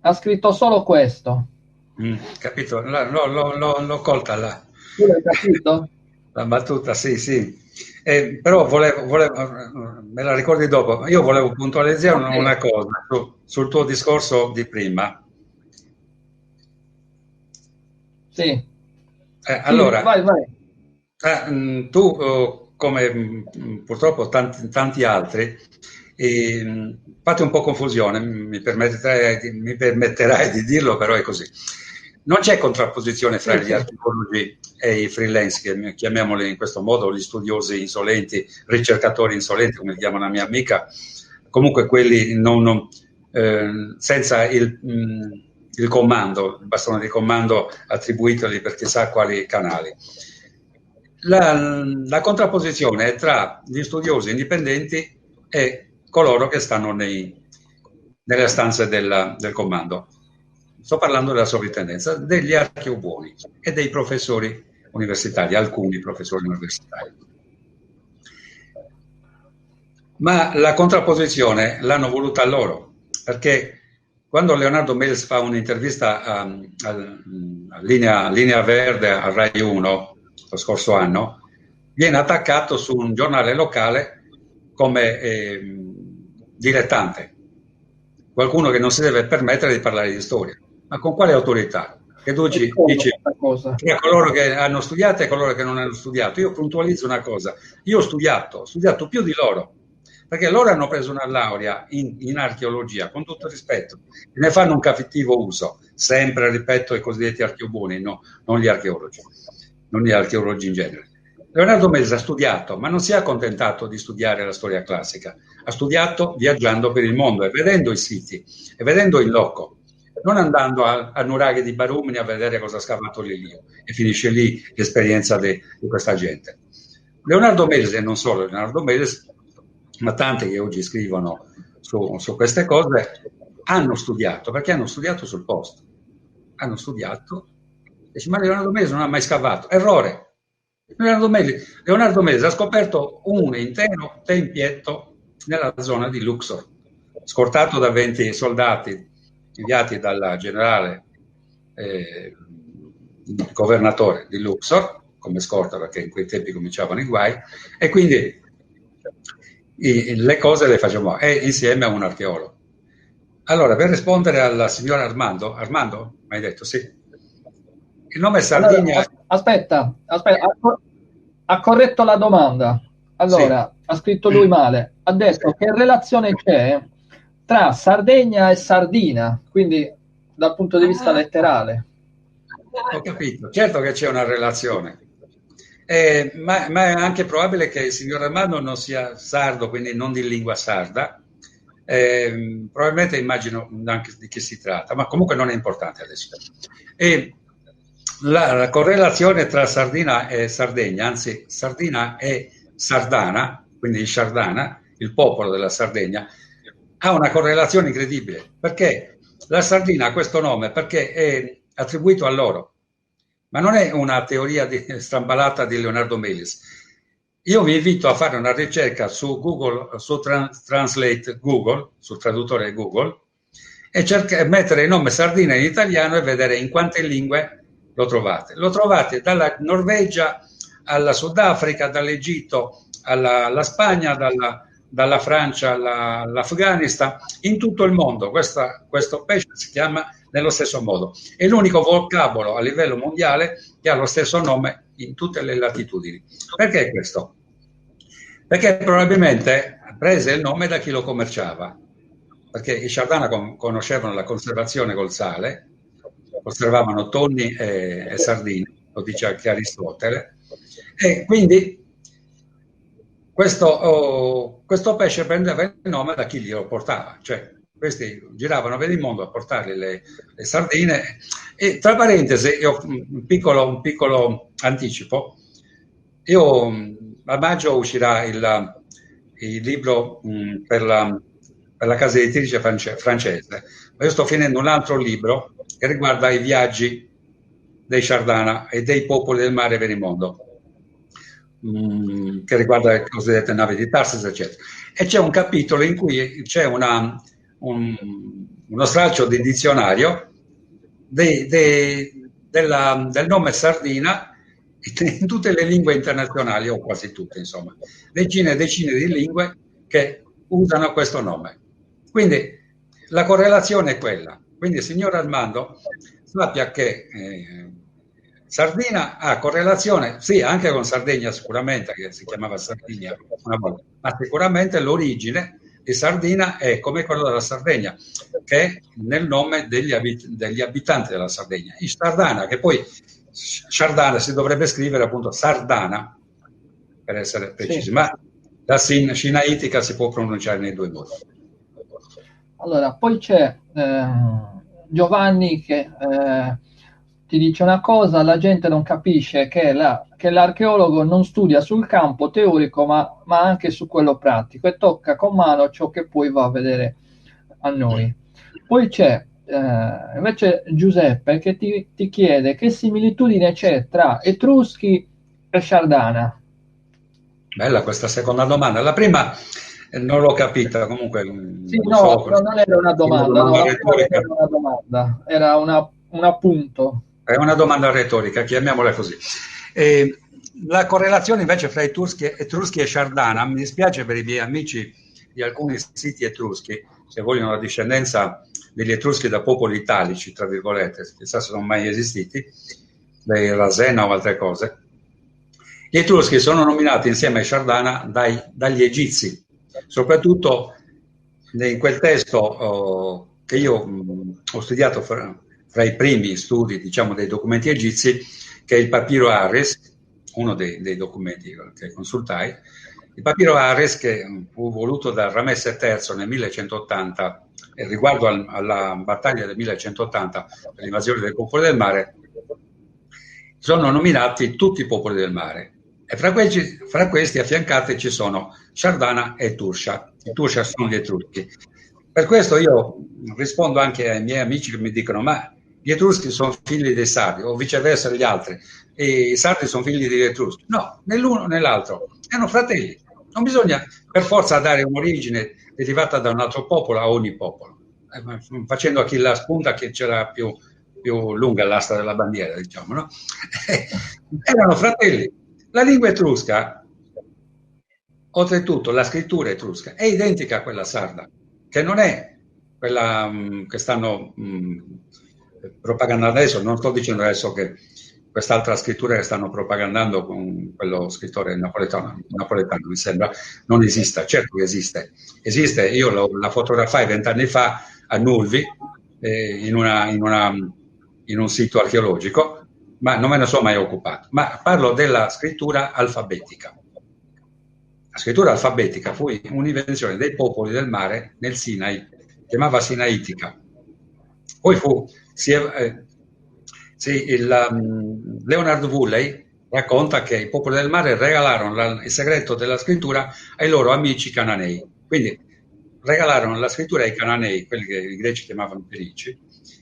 S1: ha scritto solo questo.
S2: Capito? L'ho colta
S1: Tu l'hai capito?
S2: la battuta, sì, sì. Però me la ricordi dopo. Io volevo puntualizzare
S1: Ok,
S2: una cosa sul tuo discorso di prima.
S1: sì. Sì,
S2: Allora,
S1: vai, vai.
S2: tu, come purtroppo tanti altri, fate un po' confusione, mi permetterai di dirlo, però è così. Non c'è contrapposizione fra
S1: Sì,
S2: gli
S1: sì.
S2: archeologi e i freelance, chiamiamoli in questo modo, gli studiosi insolenti, ricercatori insolenti, come chiama una mia amica, comunque quelli senza il comando, il bastone di comando attribuitogli per chissà quali canali. La contrapposizione è tra gli studiosi indipendenti e coloro che stanno nelle stanze del comando. Sto parlando della sovrintendenza, degli archeobuoni e dei professori universitari, alcuni professori universitari. Ma la contrapposizione l'hanno voluta loro, perché quando Leonardo Mels fa un'intervista a Linea Verde a Rai 1 lo scorso anno, viene attaccato su un giornale locale come dilettante, qualcuno che non si deve permettere di parlare di storia. Ma con quale autorità? Che tu
S1: È come
S2: dici
S1: questa cosa.
S2: tra coloro che hanno studiato e coloro che non hanno studiato. Io puntualizzo una cosa, io ho studiato più di loro, perché loro hanno preso una laurea in archeologia, con tutto rispetto, e ne fanno un cattivo uso, sempre, ripeto, i cosiddetti archeobuni, no, non gli archeologi, non gli archeologi in genere. Leonardo Mesa ha studiato, ma non si è accontentato di studiare la storia classica, ha studiato viaggiando per il mondo e vedendo i siti e vedendo il loco, non andando a Nuraghe di Barumni a vedere cosa ha scavato Lelio e finisce lì l'esperienza di questa gente. Leonardo Mese, e non solo Leonardo Mese, ma tanti che oggi scrivono su queste cose, hanno studiato, perché hanno studiato sul posto. Hanno studiato, dice, ma Leonardo Mese non ha mai scavato. Errore. Leonardo Mese ha scoperto un intero tempietto nella zona di Luxor, scortato da 20 soldati inviati dal generale governatore di Luxor come scorta, perché in quei tempi cominciavano i guai, e quindi le cose le facciamo insieme a un archeologo. Allora, per rispondere alla signora Armando, mi hai detto sì? Il nome Sardinia...
S1: Allora, aspetta, ha corretto la domanda. Allora, sì. Ha scritto lui male. Ha detto che relazione c'è tra Sardegna e Sardina, quindi dal punto di vista letterale.
S2: Ho capito, certo che c'è una relazione. Ma è anche probabile che il signor Armando non sia sardo, quindi non di lingua sarda. Probabilmente immagino anche di chi si tratta, ma comunque non è importante adesso. E la correlazione tra Sardina e Sardegna, anzi Sardina e Sardana, quindi Sardana, il popolo della Sardegna, ha una correlazione incredibile, perché la Sardina ha questo nome perché è attribuito a loro, ma non è una teoria stramballata di Leonardo Melis. Io vi invito a fare una ricerca su Google, su Translate Google, sul traduttore Google, e mettere il nome Sardina in italiano e vedere in quante lingue lo trovate. Lo trovate dalla Norvegia alla Sudafrica, dall'Egitto alla Spagna, dalla Francia all'Afghanistan, in tutto il mondo. Questo pesce si chiama nello stesso modo. È l'unico vocabolo a livello mondiale che ha lo stesso nome in tutte le latitudini. Perché questo? Perché probabilmente prese il nome da chi lo commerciava, perché i Sardana conoscevano la conservazione col sale, conservavano tonni e sardine, lo dice anche Aristotele, e quindi questo pesce prendeva il nome da chi glielo portava, cioè questi giravano per il mondo a portargli le sardine. E tra parentesi, un piccolo anticipo, a maggio uscirà il libro per la casa editrice francese, ma io sto finendo un altro libro che riguarda i viaggi dei Sardana e dei popoli del mare per il mondo, che riguarda le cosiddette navi di Tarsis, eccetera. E c'è un capitolo in cui c'è uno stralcio di dizionario del nome Sardina in tutte le lingue internazionali, o quasi tutte, insomma, decine e decine di lingue che usano questo nome. Quindi la correlazione è quella. Quindi, signor Armando, sappia che Sardina ha correlazione, sì, anche con Sardegna sicuramente, che si chiamava Sardegna una volta, ma sicuramente l'origine di Sardina è come quella della Sardegna, che è nel nome degli abitanti della Sardegna. In Sardana, che poi Sardana si dovrebbe scrivere appunto Sardana, per essere precisi, sì. Ma la sinaitica si può pronunciare nei due modi.
S1: Allora, poi c'è Giovanni che ti dice una cosa: la gente non capisce che l'archeologo non studia sul campo teorico ma anche su quello pratico e tocca con mano ciò che poi va a vedere a noi. Poi c'è invece Giuseppe che ti chiede che similitudine c'è tra Etruschi e Sardana.
S2: Bella questa seconda domanda. La prima non l'ho capita, comunque.
S1: Sì, no, non era una domanda, era un appunto.
S2: È una domanda retorica, chiamiamola così. La correlazione invece fra Etruschi e Sardana, mi dispiace per i miei amici di alcuni siti etruschi, che vogliono la discendenza degli Etruschi da popoli italici, tra virgolette, chissà se sono mai esistiti, dei Rasena o altre cose. Gli Etruschi sono nominati insieme ai Sardana dagli Egizi, soprattutto in quel testo che io ho studiato fra i primi studi, diciamo, dei documenti egizi, che è il Papiro Harris, uno dei documenti che consultai, il Papiro Harris, che fu voluto da Ramesse III nel 1180, riguardo alla battaglia del 1180 per l'invasione dei popoli del mare, sono nominati tutti i popoli del mare. E fra questi affiancati ci sono Sardana e Turscia. I Turscia sono gli Etruschi. Per questo io rispondo anche ai miei amici che mi dicono: ma gli Etruschi sono figli dei Sardi, o viceversa gli altri, e i Sardi sono figli degli Etruschi. No, né l'uno né l'altro, erano fratelli. Non bisogna per forza dare un'origine derivata da un altro popolo a ogni popolo. facendo a chi la spunta che c'era più lunga l'asta della bandiera, diciamo, no? Erano fratelli. La lingua etrusca, oltretutto la scrittura etrusca, è identica a quella sarda, che non è quella che stanno propagandando adesso. Non sto dicendo adesso che quest'altra scrittura che stanno propagandando con quello scrittore napoletano mi sembra, non esista. Certo che esiste, io la fotografai 20 anni fa a Nulvi, in un sito archeologico, ma non me ne sono mai occupato. Ma parlo della scrittura alfabetica. La scrittura alfabetica fu un'invenzione dei popoli del mare nel Sinai, chiamava sinaitica. Poi Leonard Woolley racconta che i popoli del mare regalarono il segreto della scrittura ai loro amici cananei. Quindi regalarono la scrittura ai cananei, quelli che i greci chiamavano fenici,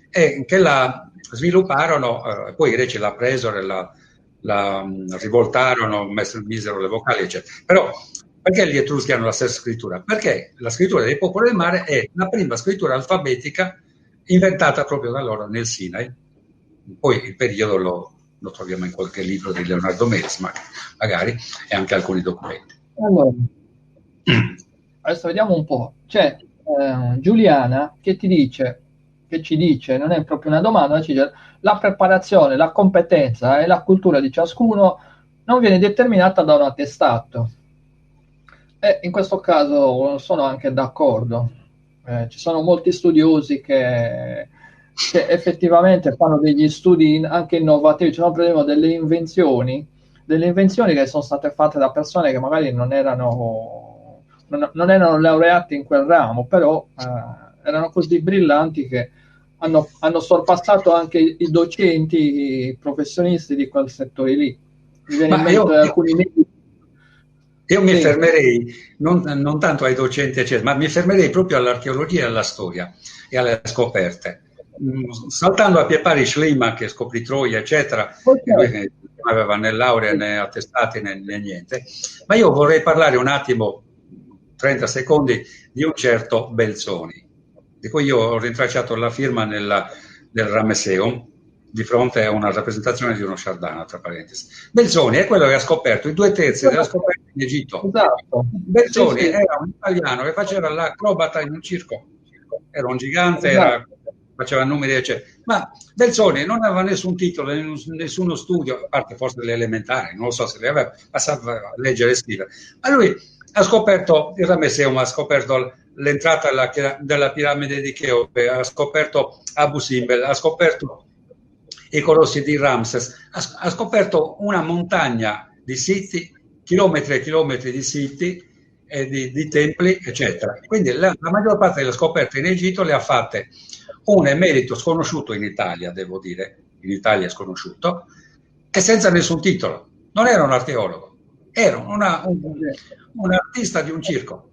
S2: e che la svilupparono, poi i greci la presero e la rivoltarono, misero le vocali, eccetera. Però perché gli Etruschi hanno la stessa scrittura? Perché la scrittura dei popoli del mare è la prima scrittura alfabetica inventata proprio da loro nel Sinai. Poi il periodo lo troviamo in qualche libro di Leonardo Melis, magari, e anche alcuni documenti.
S1: Allora, adesso vediamo un po'. C'è Giuliana che ci dice, non è proprio una domanda, ci dice, la preparazione, la competenza e la cultura di ciascuno non viene determinata da un attestato. E in questo caso sono anche d'accordo. Ci sono molti studiosi che effettivamente fanno degli studi anche innovativi, ci sono per esempio delle invenzioni che sono state fatte da persone che magari non erano laureati in quel ramo, però erano così brillanti che hanno sorpassato anche i docenti, i professionisti di quel settore lì. Mi viene in mente alcuni libri.
S2: Io mi fermerei non tanto ai docenti, eccetera, ma mi fermerei proprio all'archeologia e alla storia e alle scoperte. Saltando a pie pari Schliemann che scoprì Troia, eccetera, lui non aveva né laurea né attestati né niente, ma io vorrei parlare un attimo, 30 secondi, di un certo Belzoni, di cui io ho rintracciato la firma nel Ramesseum, di fronte a una rappresentazione di uno Sciardana, tra parentesi. Belzoni è quello che ha scoperto i 2/3 della scoperta in Egitto.
S1: Esatto.
S2: Belzoni era un italiano che faceva l'acrobata in un circo, era un gigante, faceva numeri, eccetera. Ma Belzoni non aveva nessun titolo, nessuno studio, a parte forse le elementari, non lo so se le aveva, passava a leggere e scrivere. Ma lui ha scoperto il Ramesseum, ha scoperto l'entrata della piramide di Cheope, ha scoperto Abu Simbel, ha scoperto i colossi di Ramses, ha scoperto una montagna di siti, chilometri e chilometri di siti, di templi, eccetera. Quindi la maggior parte delle scoperte in Egitto le ha fatte un emerito sconosciuto in Italia, devo dire, in Italia sconosciuto, che senza nessun titolo. Non era un archeologo, era un artista di un circo,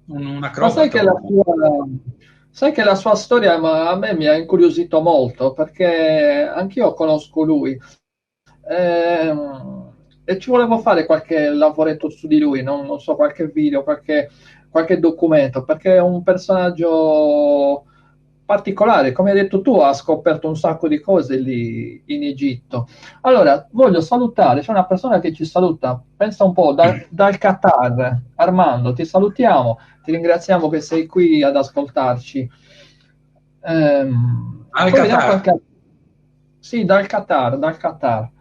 S2: un acrobata.
S1: Sai che la sua storia a me mi ha incuriosito molto, perché anch'io conosco lui e ci volevo fare qualche lavoretto su di lui, non so, qualche video, qualche documento, perché è un personaggio particolare, come hai detto tu, ha scoperto un sacco di cose lì in Egitto. Allora, voglio salutare, c'è una persona che ci saluta, pensa un po', dal Qatar. Armando, ti salutiamo, ti ringraziamo che sei qui ad ascoltarci.
S2: Al Qatar?
S1: Sì, dal Qatar.
S2: Dal Qatar.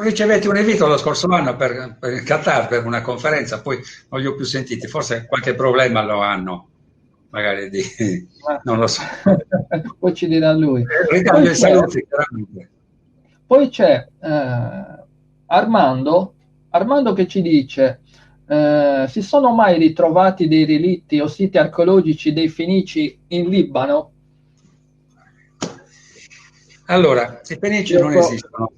S2: Ricevetti un invito lo scorso anno per il Qatar per una conferenza, poi non li ho più sentiti, forse qualche problema lo hanno, magari non lo so.
S1: Poi ci dirà lui.
S2: Ricambio i saluti, veramente.
S1: Poi c'è Armando che ci dice: si sono mai ritrovati dei relitti o siti archeologici dei Fenici in Libano?
S2: Allora, i Fenici non esistono,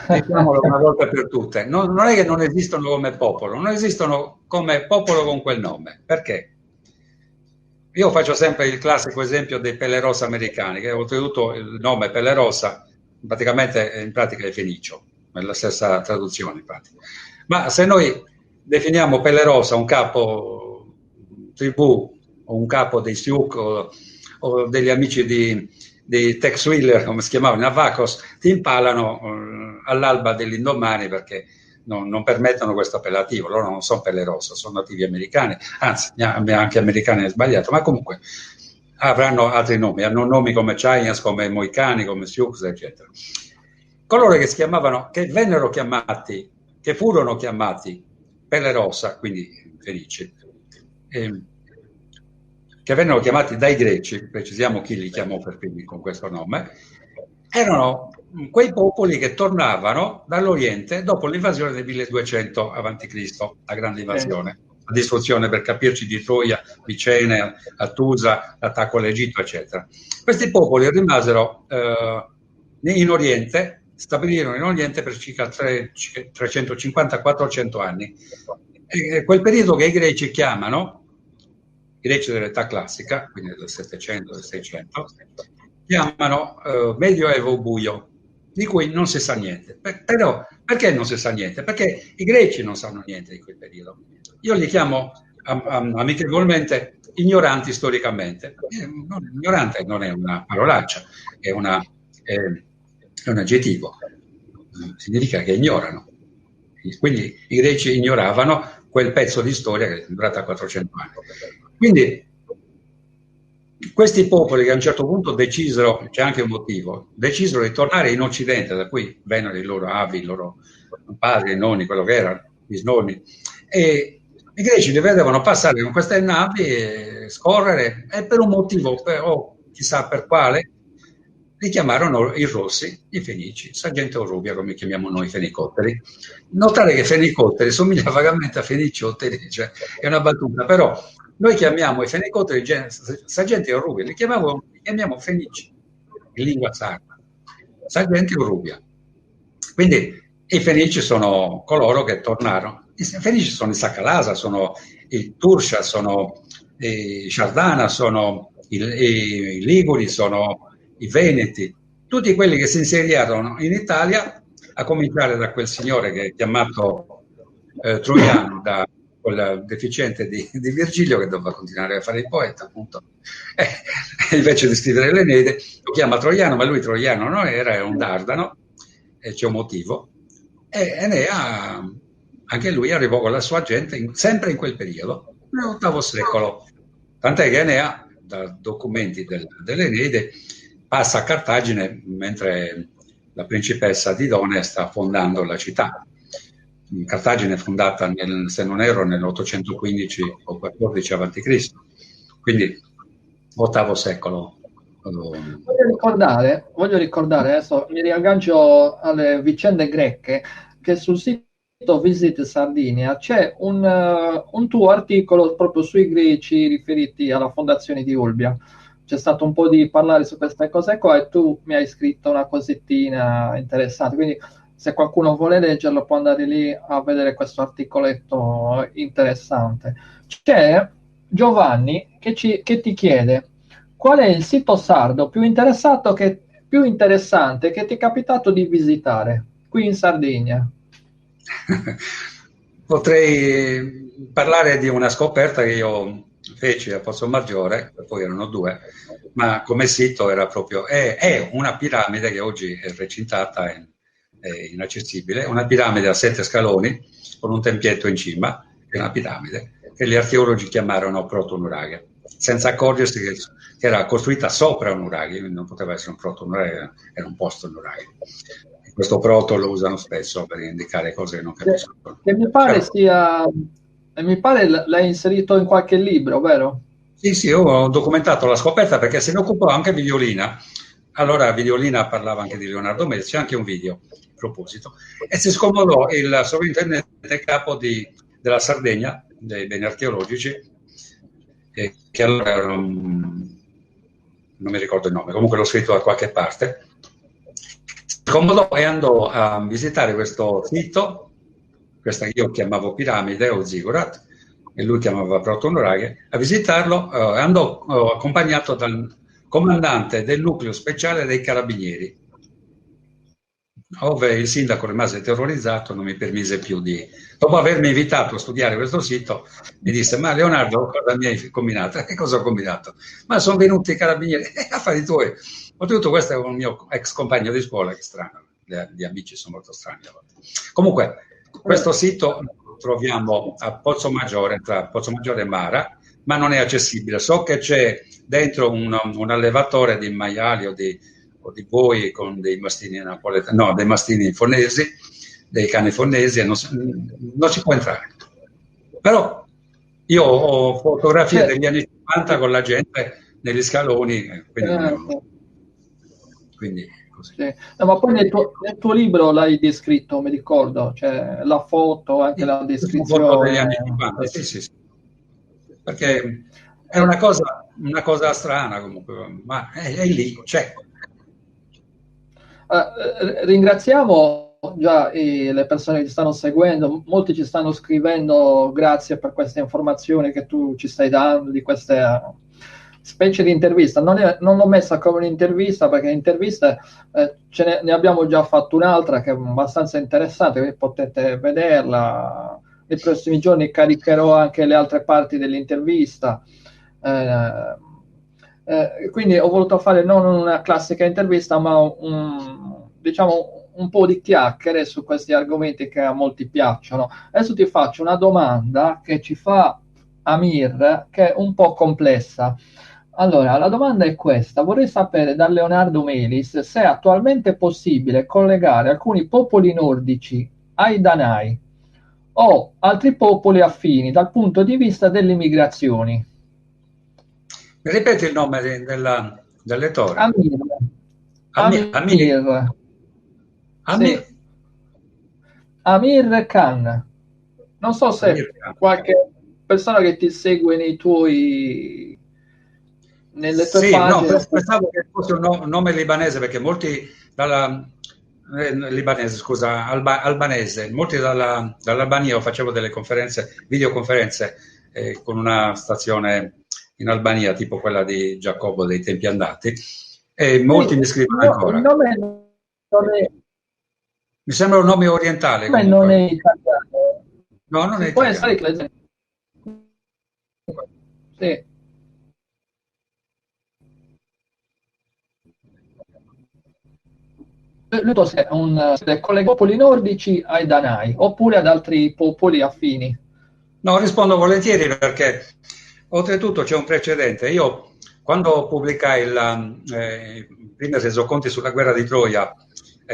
S2: diciamolo una volta per tutte. Non è che non esistono come popolo, non esistono come popolo con quel nome. Perché? Io faccio sempre il classico esempio dei Pelerosa americani, che oltretutto il nome Pelerosa praticamente in pratica è fenicio, è la stessa traduzione in pratica. Ma se noi definiamo Pelerosa un capo tribù un capo dei Sioux o degli amici di Tex Willer, come si chiamavano, Navajos, ti impalano all'alba dell'indomani perché non permettono questo appellativo. Loro non sono pelle rossa, sono nativi americani, anzi anche americani è sbagliato, ma comunque avranno altri nomi, hanno nomi come Chayas, come Moicani, come Sioux, eccetera. Coloro che si chiamavano, che furono chiamati pelle rossa, quindi fenici, che vennero chiamati dai greci, precisiamo chi li chiamò per primi con questo nome, erano quei popoli che tornavano dall'Oriente dopo l'invasione del 1200 a.C., la grande invasione, la distruzione, per capirci, di Troia, Micene, Attusa, l'attacco all'Egitto, eccetera. Questi popoli rimasero in Oriente, stabilirono in Oriente per circa 350-400 anni. E quel periodo che i greci chiamano, i greci dell'età classica, quindi del 700, del 600, chiamano Medioevo buio, di cui non si sa niente. Però perché non si sa niente? Perché i greci non sanno niente di quel periodo. Io li chiamo amichevolmente ignoranti storicamente. Ignorante non è una parolaccia, è un aggettivo. Significa che ignorano. Quindi i greci ignoravano quel pezzo di storia che è durata 400 anni. Quindi questi popoli che a un certo punto decisero, c'è anche un motivo, decisero di tornare in Occidente, da cui vennero i loro avi, i loro padri, i nonni, quello che erano, i nonni, e i greci li vedevano passare con queste navi e scorrere, e per un motivo, o chissà per quale, li chiamarono i Rossi, i Fenici, Sargento Rubia, come chiamiamo noi, fenicotteri. Notare che fenicotteri somiglia vagamente a feniciotteri, cioè è una battuta, però noi chiamiamo i fenicotteri Sargenti o Rubia, li chiamiamo fenici, in lingua sarda, Sargenti o Rubia. Quindi i fenici sono coloro che tornarono. I fenici sono i Sacalasa, sono i Turscia, sono i Sciardana, sono i Liguri, sono i Veneti, tutti quelli che si insediarono in Italia, a cominciare da quel signore che è chiamato Troiano, da quel deficiente di Virgilio che doveva continuare a fare il poeta, appunto, invece di scrivere l'Eneide, lo chiama Troiano, ma lui Troiano non era un Dardano, e c'è un motivo, e Enea, anche lui arrivò con la sua gente sempre in quel periodo, nell'VIII secolo, tant'è che Enea, da documenti dell'Eneide, passa a Cartagine mentre la principessa Didone sta fondando la città. Cartagine è fondata, se non erro, nell'815 o 14 a.C., quindi VIII secolo.
S1: Voglio ricordare, adesso mi riaggancio alle vicende greche, che sul sito Visit Sardinia c'è un tuo articolo proprio sui greci riferiti alla fondazione di Olbia. C'è stato un po' di parlare su queste cose qua e tu mi hai scritto una cosettina interessante, quindi se qualcuno vuole leggerlo può andare lì a vedere questo articoletto interessante. C'è Giovanni che ti chiede: qual è il sito sardo più interessante che ti è capitato di visitare qui in Sardegna?
S2: Potrei parlare di una scoperta che io feci a Pozzomaggiore, poi erano due, ma come sito era proprio, è una piramide che oggi è recintata, è inaccessibile, una piramide a 7 scaloni con un tempietto in cima, è una piramide che gli archeologi chiamarono proto-nuraghe, senza accorgersi che era costruita sopra un nuraghe, non poteva essere un proto-nuraghe, era un post-nuraghe. Questo proto lo usano spesso per indicare cose che non capiscono.
S1: Che mi pare mi pare l'hai inserito in qualche libro, vero?
S2: Sì, io ho documentato la scoperta perché se ne occupò anche Vidiolina. Allora Vidiolina parlava anche di Leonardo Melzi, c'è anche un video a proposito. E si scomodò il sovrintendente capo della Sardegna, dei beni archeologici, che allora era non mi ricordo il nome, comunque l'ho scritto da qualche parte. Scomodò e andò a visitare questo sito, questa che io chiamavo piramide o ziggurat, e lui chiamava proto-nuraghe, a visitarlo, andò accompagnato dal comandante del nucleo speciale dei carabinieri, ove il sindaco rimase terrorizzato, non mi permise più di... Dopo avermi invitato a studiare questo sito, mi disse: ma Leonardo, cosa mi hai combinato? Che cosa ho combinato? Ma sono venuti i carabinieri, affari tuoi. Oltretutto questo è un mio ex compagno di scuola, che strano, gli amici sono molto strani a volte. Comunque, questo sito lo troviamo a Pozzomaggiore, tra Pozzomaggiore e Mara, ma non è accessibile. So che c'è dentro un allevatore di maiali o di boi con dei mastini napoletani, no, dei mastini fornesi, dei cani fornesi, e non si può entrare. Però io ho fotografie degli anni 50 con la gente negli scaloni, quindi così.
S1: Sì. No, ma poi nel tuo libro l'hai descritto, mi ricordo, cioè la foto, anche la descrizione.
S2: Foto degli anni 50, sì. Perché è una cosa strana comunque, ma è lì, c'è.
S1: Ringraziamo già le persone che ci stanno seguendo, molti ci stanno scrivendo, grazie per queste informazioni che tu ci stai dando, di queste specie di intervista. Non l'ho messa come un'intervista, perché interviste ne abbiamo già fatto un'altra che è abbastanza interessante, quindi potete vederla. Nei prossimi giorni caricherò anche le altre parti dell'intervista. Quindi ho voluto fare non una classica intervista, ma diciamo un po' di chiacchiere su questi argomenti che a molti piacciono. Adesso ti faccio una domanda che ci fa Amir, che è un po' complessa. Allora, la domanda è questa: vorrei sapere da Leonardo Melis se è attualmente possibile collegare alcuni popoli nordici ai Danai o altri popoli affini dal punto di vista delle migrazioni.
S2: Mi ripeti il nome dell'elettore?
S1: Amir.
S2: Amir.
S1: Sì. Amir Khan. Non so se qualche persona che ti segue nelle tue pagine.
S2: No, pensavo che fosse un nome libanese, perché molti albanese, molti dall'Albania facevo delle videoconferenze con una stazione in Albania, tipo quella di Giacobbo dei tempi andati, e molti mi scrivono ancora.
S1: Il nome non è...
S2: Mi sembra un nome orientale.
S1: Ma non è italiano.
S2: No, non è
S1: può
S2: italiano.
S1: Essere che sì. Lui se collega i popoli nordici ai Danai oppure ad altri popoli affini.
S2: No, rispondo volentieri, perché oltretutto c'è un precedente. Io, quando pubblicai i primi resoconti sulla guerra di Troia,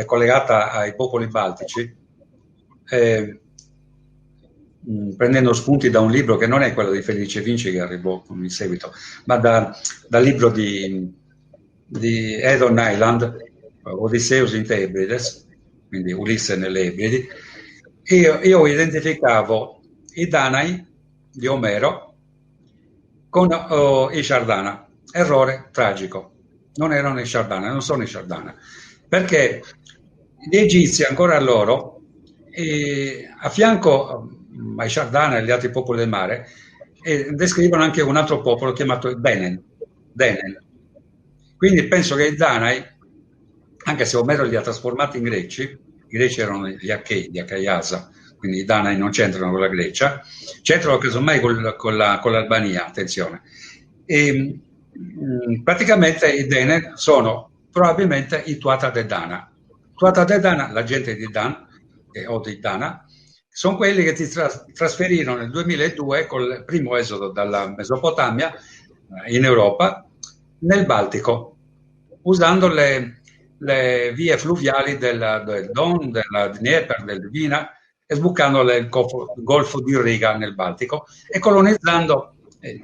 S2: collegata ai popoli baltici, prendendo spunti da un libro che non è quello di Felice Vinci, che arrivò in seguito, ma dal libro di Edon Island, Odysseus in te Hebrides, quindi Ulisse nelle Ebridi, io identificavo i Danai di Omero con i Sciardana. Errore tragico, non erano i Sciardana, non sono i Sciardana, perché gli egizi, ancora loro, a fianco ai Sciardana e agli altri popoli del mare, descrivono anche un altro popolo chiamato Denen. Quindi penso che i Danai, anche se Omero li ha trasformati in greci, i greci erano gli Achei, gli Achaiasa, quindi i Danai non c'entrano con la Grecia, c'entrano casomai con l'Albania, attenzione. E, praticamente i Denen sono probabilmente i Tuatha De Danann. Tuatha De Danann, la gente di Dan, o di Dana, sono quelli che si trasferirono nel 2002 col primo esodo dalla Mesopotamia in Europa nel Baltico, usando le vie fluviali del Don, della Dnieper, del Dvina, e sbucando il golfo di Riga nel Baltico e colonizzando è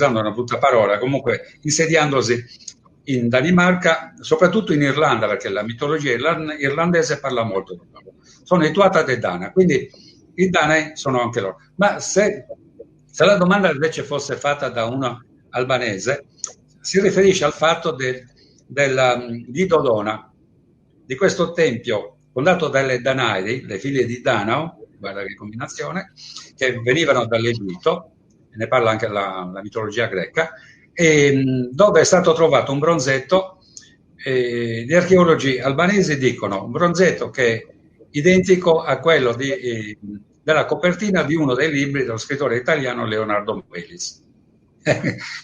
S2: una brutta parola, comunque insediandosi in Danimarca, soprattutto in Irlanda, perché la mitologia irlandese parla molto di loro. Sono i Tuatha De Danann, quindi i Danai sono anche loro. Ma se la domanda invece fosse fatta da uno albanese, si riferisce al fatto di Dodona, di questo tempio fondato dalle Danaidi, le figlie di Danao, guarda che combinazione, che venivano dall'Egitto, ne parla anche la mitologia greca, e dove è stato trovato un bronzetto gli archeologi albanesi dicono un bronzetto che è identico a quello della copertina di uno dei libri dello scrittore italiano Leonardo Melis.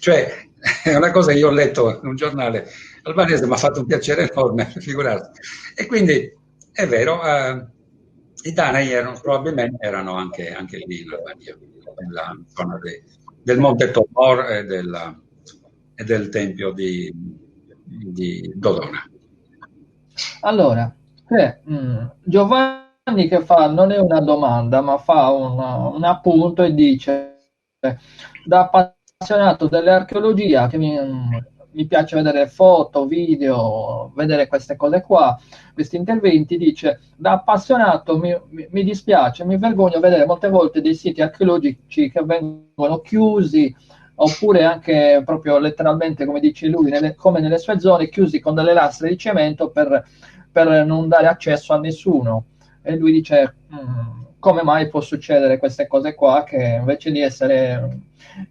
S2: Cioè, è una cosa che io ho letto in un giornale albanese, mi ha fatto un piacere enorme, figurarsi. E quindi è vero, i Danai probabilmente erano anche lì in Albania, nella zona del Monte Tabor e del Tempio di Dodona.
S1: Allora, Giovanni che fa, non è una domanda, ma fa un appunto e dice, da appassionato dell'archeologia, che mi piace vedere foto, video, vedere queste cose qua, questi interventi, dice, da appassionato mi dispiace, mi vergogno a vedere molte volte dei siti archeologici che vengono chiusi, oppure anche proprio letteralmente, come dice lui, come nelle sue zone, chiusi con delle lastre di cemento per non dare accesso a nessuno. E lui dice, come mai può succedere queste cose qua, che invece di essere,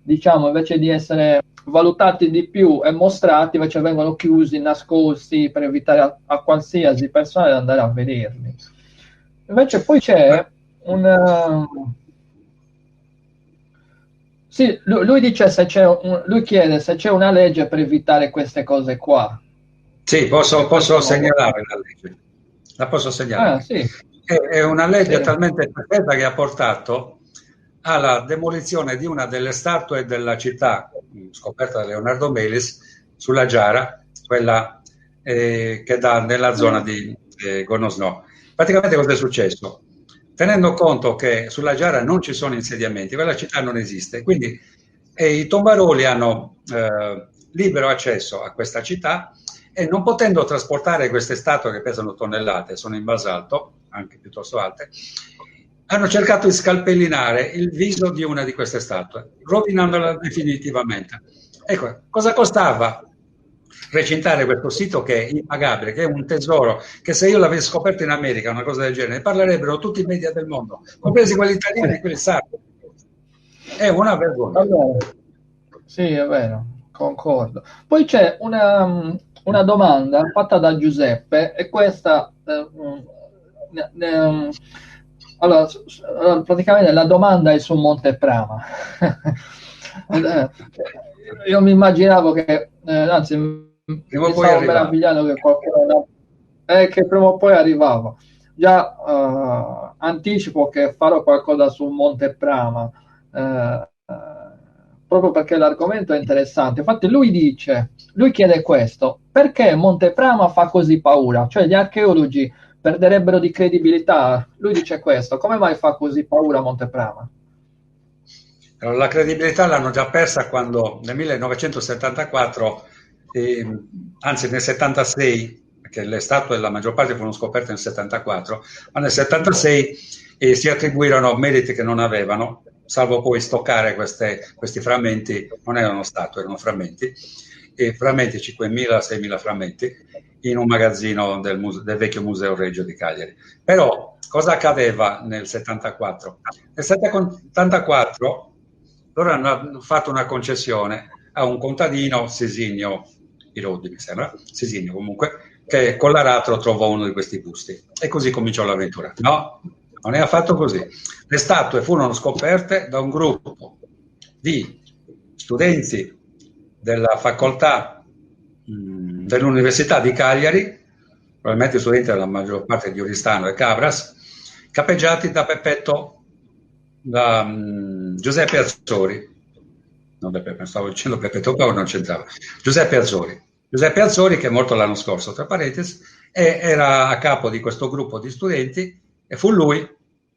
S1: diciamo, invece di essere valutati di più e mostrati, invece vengono chiusi, nascosti, per evitare a qualsiasi persona di andare a vederli. Invece poi c'è sì, lui dice lui chiede se c'è una legge per evitare queste cose qua.
S2: Sì, posso segnalare la legge. La posso segnalare.
S1: Sì.
S2: È una legge
S1: Sì.
S2: talmente perfetta che ha portato alla demolizione di una delle statue della città scoperta da Leonardo Melis sulla Giara, quella che dà nella zona di Gornosno. Praticamente cosa è successo? Tenendo conto che sulla Giara non ci sono insediamenti, quella città non esiste, quindi i tombaroli hanno libero accesso a questa città e non potendo trasportare queste statue che pesano tonnellate, sono in basalto, anche piuttosto alte, hanno cercato di scalpellinare il viso di una di queste statue, rovinandola definitivamente. Ecco, cosa costava recintare questo sito che è impagabile, che è un tesoro, che se io l'avessi scoperto in America, una cosa del genere, parlerebbero tutti i media del mondo, compresi quelli italiani e quelli sardi. È una vergogna.
S1: Allora, sì, è vero, concordo. Poi c'è una domanda fatta da Giuseppe, e questa allora, praticamente la domanda è su Monteprama. Io mi immaginavo che, anzi, mi stavo meravigliando che qualcuno che prima o poi arrivava. Già anticipo che farò qualcosa su Monteprama, proprio perché l'argomento è interessante. Infatti lui chiede questo: perché Monteprama fa così paura? Cioè gli archeologi perderebbero di credibilità. Lui dice questo: come mai fa così paura Monteprama?
S2: Allora, la credibilità l'hanno già persa quando nel 1974, anzi nel 76, perché le statue la maggior parte furono scoperte nel 74, ma nel 76 si attribuirono meriti che non avevano, salvo poi stoccare questi frammenti, non erano statue, erano frammenti, frammenti 5.000-6.000 frammenti, in un magazzino del vecchio Museo Regio di Cagliari. Però cosa accadeva nel 74? Nel 74 loro hanno fatto una concessione a un contadino, Sesigno Irodi, mi sembra, Sesigno comunque, che con l'aratro trovò uno di questi busti. E così cominciò l'avventura. No, non è affatto così. Le statue furono scoperte da un gruppo di studenti della facoltà dell'Università di Cagliari, probabilmente studenti della maggior parte di Oristano e Cabras, capeggiati da Giuseppe Azzori. Stavo dicendo Peppe Tocca, non c'entrava. Giuseppe Azzori, che è morto l'anno scorso, tra parentesi, era a capo di questo gruppo di studenti, e fu lui,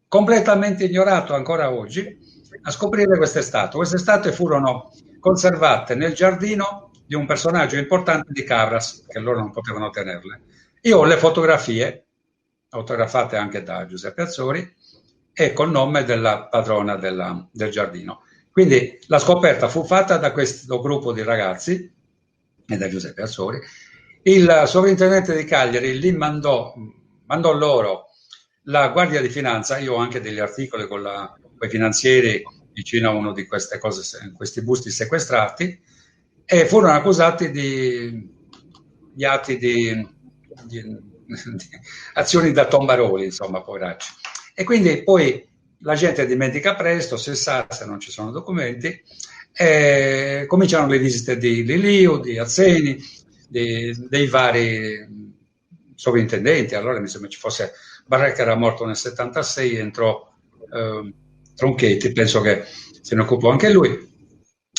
S2: completamente ignorato ancora oggi, a scoprire queste statue. Queste statue furono conservate nel giardino di un personaggio importante di Cabras, che loro non potevano tenerle. Io ho le fotografie, autografate anche da Giuseppe Azzori, e col nome della padrona del giardino. Quindi la scoperta fu fatta da questo gruppo di ragazzi e da Giuseppe Azzori. Il sovrintendente di Cagliari li mandò loro la Guardia di Finanza. Io ho anche degli articoli con i finanzieri vicino a uno di queste cose, questi busti sequestrati, e furono accusati di gli atti di azioni da tombaroli, insomma, poveracci. E quindi poi la gente dimentica presto, se sa, se non ci sono documenti, cominciano le visite di Liliu, di Azzeni, dei vari sovrintendenti. Allora mi sembra ci fosse Barrecca, era morto nel 76, entrò Tronchetti, penso che se ne occupò anche lui.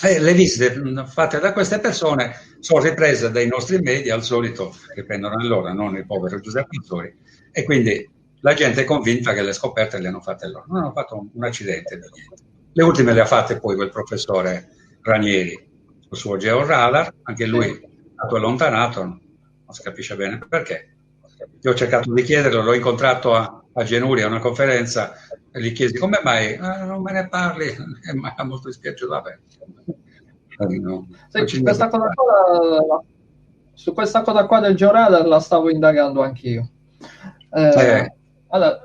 S2: E le visite fatte da queste persone sono riprese dai nostri media, al solito, che prendono allora, non il povero Giuseppe Pizzori, e quindi la gente è convinta che le scoperte le hanno fatte loro. Non hanno fatto un accidente di niente. Le ultime le ha fatte poi quel professore Ranieri, il suo georadar, anche lui è stato allontanato, non si capisce bene perché. Io ho cercato di chiederlo, l'ho incontrato a Genuria a una conferenza e gli chiesi come mai non me ne parli, mi ha molto dispiaciuto. Vabbè. No,
S1: sì, su questa cosa qua del georadar la stavo indagando anch'io. Allora,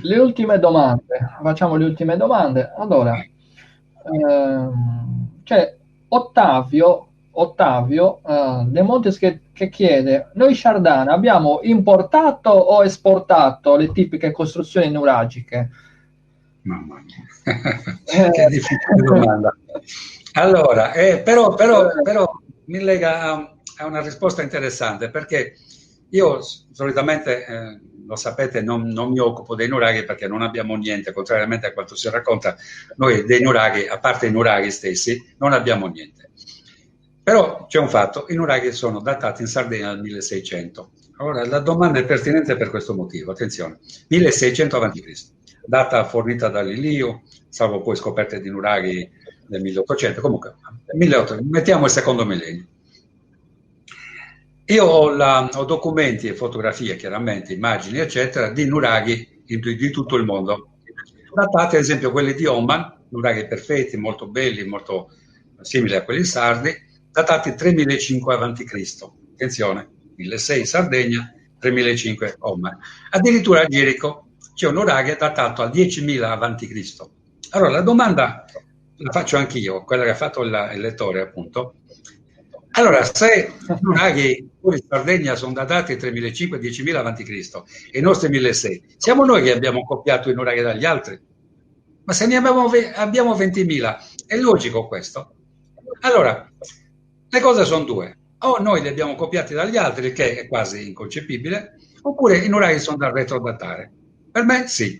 S1: le ultime domande, facciamo le ultime domande. Allora, c'è Ottavio De Montes che chiede: noi Sardana abbiamo importato o esportato le tipiche costruzioni nuragiche?
S2: Mamma mia, che difficile domanda. Allora, però mi lega a una risposta interessante, perché io solitamente, lo sapete, non mi occupo dei nuraghi perché non abbiamo niente, contrariamente a quanto si racconta. Noi dei nuraghi, a parte i nuraghi stessi, non abbiamo niente. Però c'è un fatto: i nuraghi sono datati in Sardegna nel 1600. Allora, la domanda è pertinente per questo motivo, attenzione, 1600 a.C., data fornita da Liliu, salvo poi scoperte di nuraghi nel 1800, comunque 1800, mettiamo il secondo millennio. Io ho documenti e fotografie, chiaramente, immagini, eccetera, di nuraghi di tutto il mondo. Datati, ad esempio, quelli di Oman, nuraghi perfetti, molto belli, molto simili a quelli sardi, datati 3500 a.C. Attenzione, 1600 Sardegna, 3500 Oman. Addirittura a Gerico c'è un nuraghe datato al 10.000 a.C. Allora, la domanda la faccio anch'io, quella che ha fatto il lettore, appunto. Allora, se i nuraghi in Sardegna sono datati 3.500, 10.000 a.C. e i nostri 1.600, siamo noi che abbiamo copiato i nuraghi dagli altri? Ma se ne abbiamo 20.000, è logico questo? Allora, le cose sono due: o noi li abbiamo copiati dagli altri, che è quasi inconcepibile, oppure i nuraghi sono da retrodatare. Per me sì,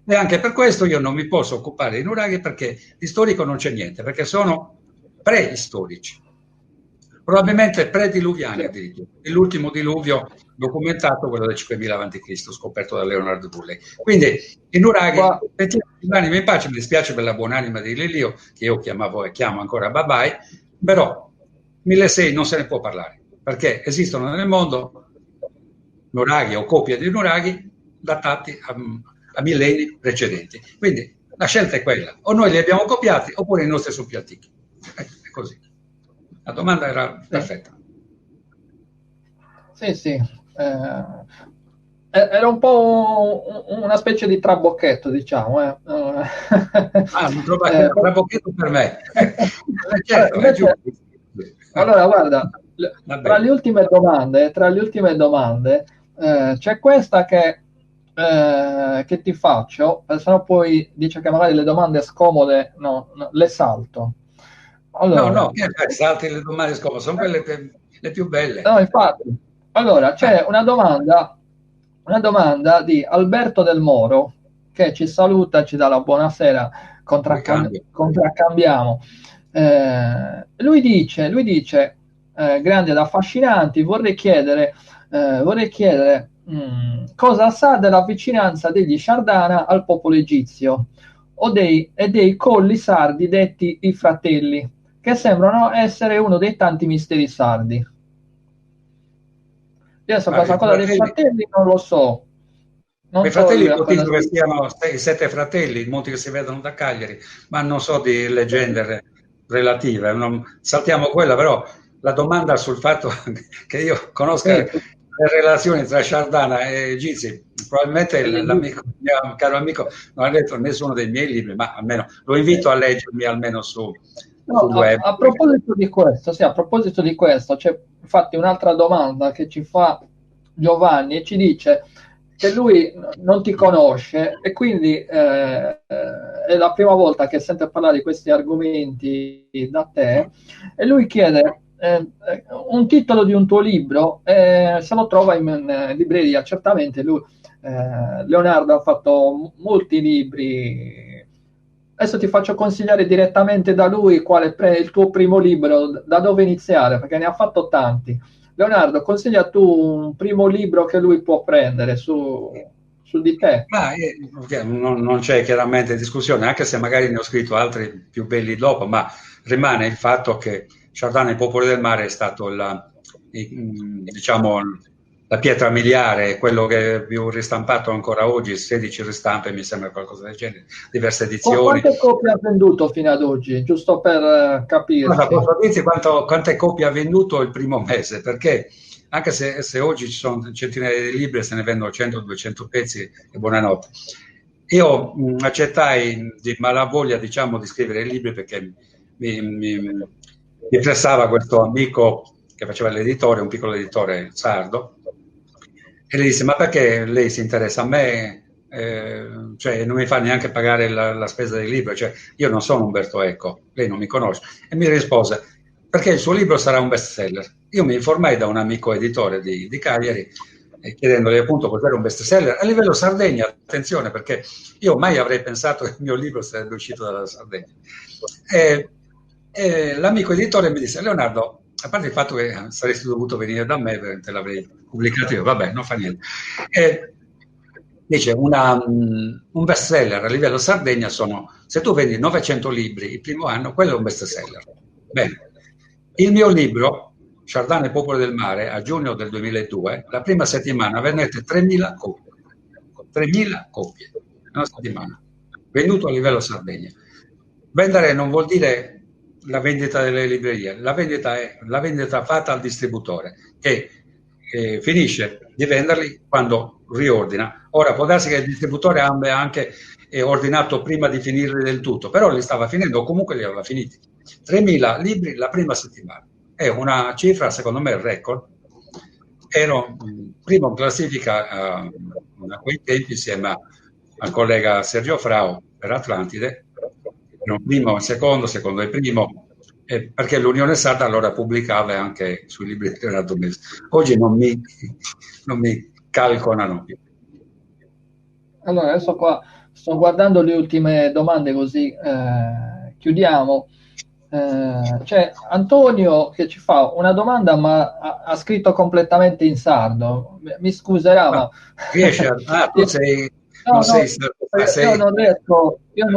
S2: e anche per questo io non mi posso occupare dei nuraghi, perché di storico non c'è niente, perché sono preistorici, probabilmente prediluviani addirittura. L'ultimo diluvio documentato, quello del 5.000 a.C., scoperto da Leonardo Bulley. Quindi i nuraghi, l'anima in pace. Mi dispiace per la buonanima di Liliu, che io chiamavo e chiamo ancora Babai, però 1.600 non se ne può parlare, perché esistono nel mondo nuraghi o copie di nuraghi datati a millenni precedenti. Quindi la scelta è quella: o noi li abbiamo copiati oppure i nostri sono più antichi. È così. La domanda era perfetta.
S1: Sì. Era un po' una specie di trabocchetto, diciamo.
S2: Un trabocchetto per me. Certo, è giusto.
S1: Allora, guarda, tra le ultime domande c'è questa che ti faccio, sennò poi dice che magari le domande scomode le salto. Allora,
S2: no, salti le domande scomode, sono quelle le più belle.
S1: No, infatti. Allora, c'è una domanda di Alberto Del Moro, che ci saluta, ci dà la buonasera, contraccambiamo. Lui dice grandi ed affascinanti, vorrei chiedere cosa sa della vicinanza degli Sardana al popolo egizio e dei colli sardi detti i fratelli, che sembrano essere uno dei tanti misteri sardi. Adesso questa cosa dei fratelli non lo so.
S2: I fratelli ipotizzo che siano 7 fratelli, molti che si vedono da Cagliari, ma non so di leggende relative. Saltiamo quella, però la domanda sul fatto che io conosca le relazioni tra Sardana e Egizi, probabilmente l'amico, mio caro amico, non ha letto nessuno dei miei libri, ma almeno lo invito a leggermi almeno sul web.
S1: A proposito di questo, c'è infatti un'altra domanda che ci fa Giovanni ci dice che lui non ti conosce e quindi è la prima volta che sente parlare di questi argomenti da te e lui chiede un titolo di un tuo libro, se lo trova in libreria. Certamente lui, Leonardo ha fatto molti libri. Adesso ti faccio consigliare direttamente da lui quale è il tuo primo libro, da dove iniziare, perché ne ha fatto tanti. Leonardo, consiglia tu un primo libro che lui può prendere su di te.
S2: Ma non c'è chiaramente discussione, anche se magari ne ho scritto altri più belli dopo, ma rimane il fatto che Chardin e i popoli del mare è stato diciamo, la pietra miliare, quello che è più ristampato ancora oggi, 16 ristampe, mi sembra qualcosa del genere, diverse edizioni.
S1: Quante copie ha venduto fino ad oggi? Giusto per capirci.
S2: Posso dirti quante copie ha venduto il primo mese, perché anche se oggi ci sono centinaia di libri e se ne vendono 100-200 pezzi, e buonanotte. Io accettai di malavoglia, diciamo, di scrivere i libri perché mi pressava questo amico che faceva l'editore, un piccolo editore sardo, e le disse: ma perché lei si interessa a me? Cioè non mi fa neanche pagare la spesa del libro, cioè io non sono Umberto Eco, lei non mi conosce. E mi rispose: perché il suo libro sarà un bestseller. Io mi informai da un amico editore di Cagliari, chiedendogli appunto cos'era un bestseller a livello Sardegna. Attenzione, perché io mai avrei pensato che il mio libro sarebbe uscito dalla Sardegna. L'amico editore mi disse: Leonardo, a parte il fatto che saresti dovuto venire da me, te l'avrei pubblicato io, vabbè, non fa niente. Dice, un bestseller a livello Sardegna sono, se tu vendi 900 libri il primo anno, quello è un bestseller. Bene, il mio libro, Chardin e popoli del mare, a giugno del 2002, la prima settimana vendette 3.000 copie. 3.000 copie, una settimana, venduto a livello Sardegna. Vendere non vuol dire la vendita delle librerie, la vendita è la vendita fatta al distributore, che finisce di venderli quando riordina. Ora può darsi che il distributore abbia anche ordinato prima di finirli del tutto, però li stava finendo o comunque li aveva finiti. 3.000 libri la prima settimana. È una cifra, secondo me, record. Ero primo in classifica a quei tempi insieme al collega Sergio Frau per Atlantide, primo, secondo e primo, perché l'Unione Sarda allora pubblicava anche sui libri di Leonardo Mesi. Oggi non mi calcolano più.
S1: Allora, adesso qua sto guardando le ultime domande così chiudiamo. C'è Antonio che ci fa una domanda, ma ha scritto completamente in sardo. Mi scuserà, ma
S2: riesci a... tu sei...
S1: No, io non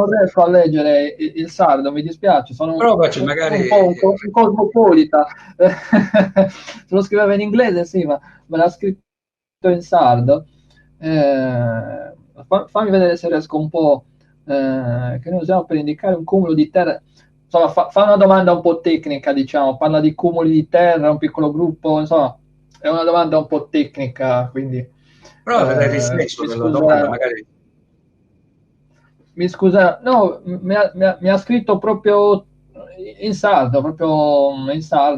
S1: riesco a leggere il sardo, mi dispiace, sono
S2: Provaci, magari...
S1: un cosmopolita. Se lo scriveva in inglese, sì, ma me l'ha scritto in sardo. Fammi vedere se riesco un po', che noi usiamo per indicare un cumulo di terra. Insomma, fa una domanda un po' tecnica, diciamo, parla di cumuli di terra, un piccolo gruppo, insomma, è una domanda un po' tecnica, quindi...
S2: Prova a vedere il senso della domanda, magari.
S1: Mi scusa, no, mi ha scritto proprio in sardo,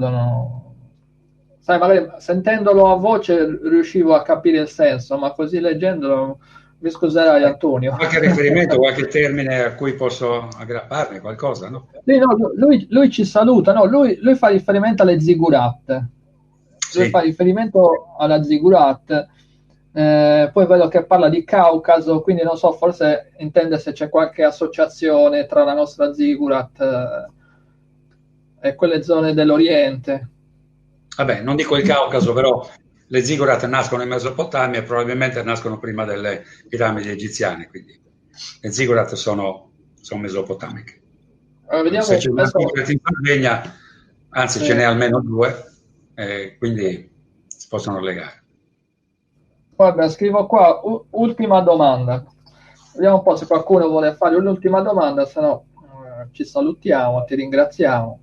S1: no. Sai, magari sentendolo a voce riuscivo a capire il senso, ma così leggendolo, mi scuserai Antonio.
S2: Qualche riferimento, qualche termine a cui posso aggrapparmi, qualcosa, no?
S1: Sì, no, lui ci saluta, no, lui fa riferimento alle zigurat. Lui
S2: Sì.
S1: fa riferimento alla zigurat. Poi vedo che parla di Caucaso, quindi non so, forse intende se c'è qualche associazione tra la nostra zigurat e quelle zone dell'Oriente.
S2: Vabbè, non dico il Caucaso, però le zigurat nascono in Mesopotamia e probabilmente nascono prima delle piramidi egiziane, quindi le zigurat sono mesopotamiche.
S1: Allora, vediamo,
S2: se c'è una zigurat in Sardegna, anzi ce n'è almeno due, quindi si possono legare.
S1: Guarda, scrivo qua, ultima domanda. Vediamo un po' se qualcuno vuole fare un'ultima domanda, se no ci salutiamo, ti ringraziamo.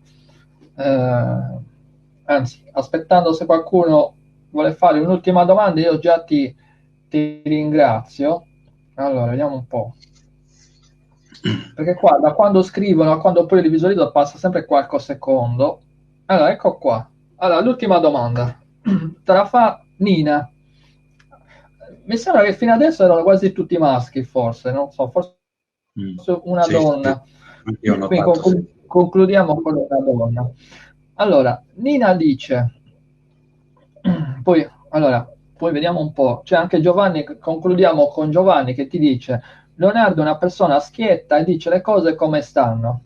S1: Anzi, aspettando se qualcuno vuole fare un'ultima domanda, io già ti ringrazio. Allora, vediamo un po'. Perché da quando scrivono a quando poi li visualizzo passa sempre qualche secondo. Allora, ecco qua. Allora, l'ultima domanda te la fa Nina. Mi sembra che fino adesso erano quasi tutti maschi, forse, non so, forse una
S2: Sì,
S1: donna.
S2: io ho
S1: Quindi
S2: notato, sì.
S1: concludiamo con una donna. Allora, Nina dice, poi, allora, poi vediamo un po', c'è anche Giovanni, concludiamo con Giovanni che ti dice, Leonardo è una persona schietta e dice le cose come stanno.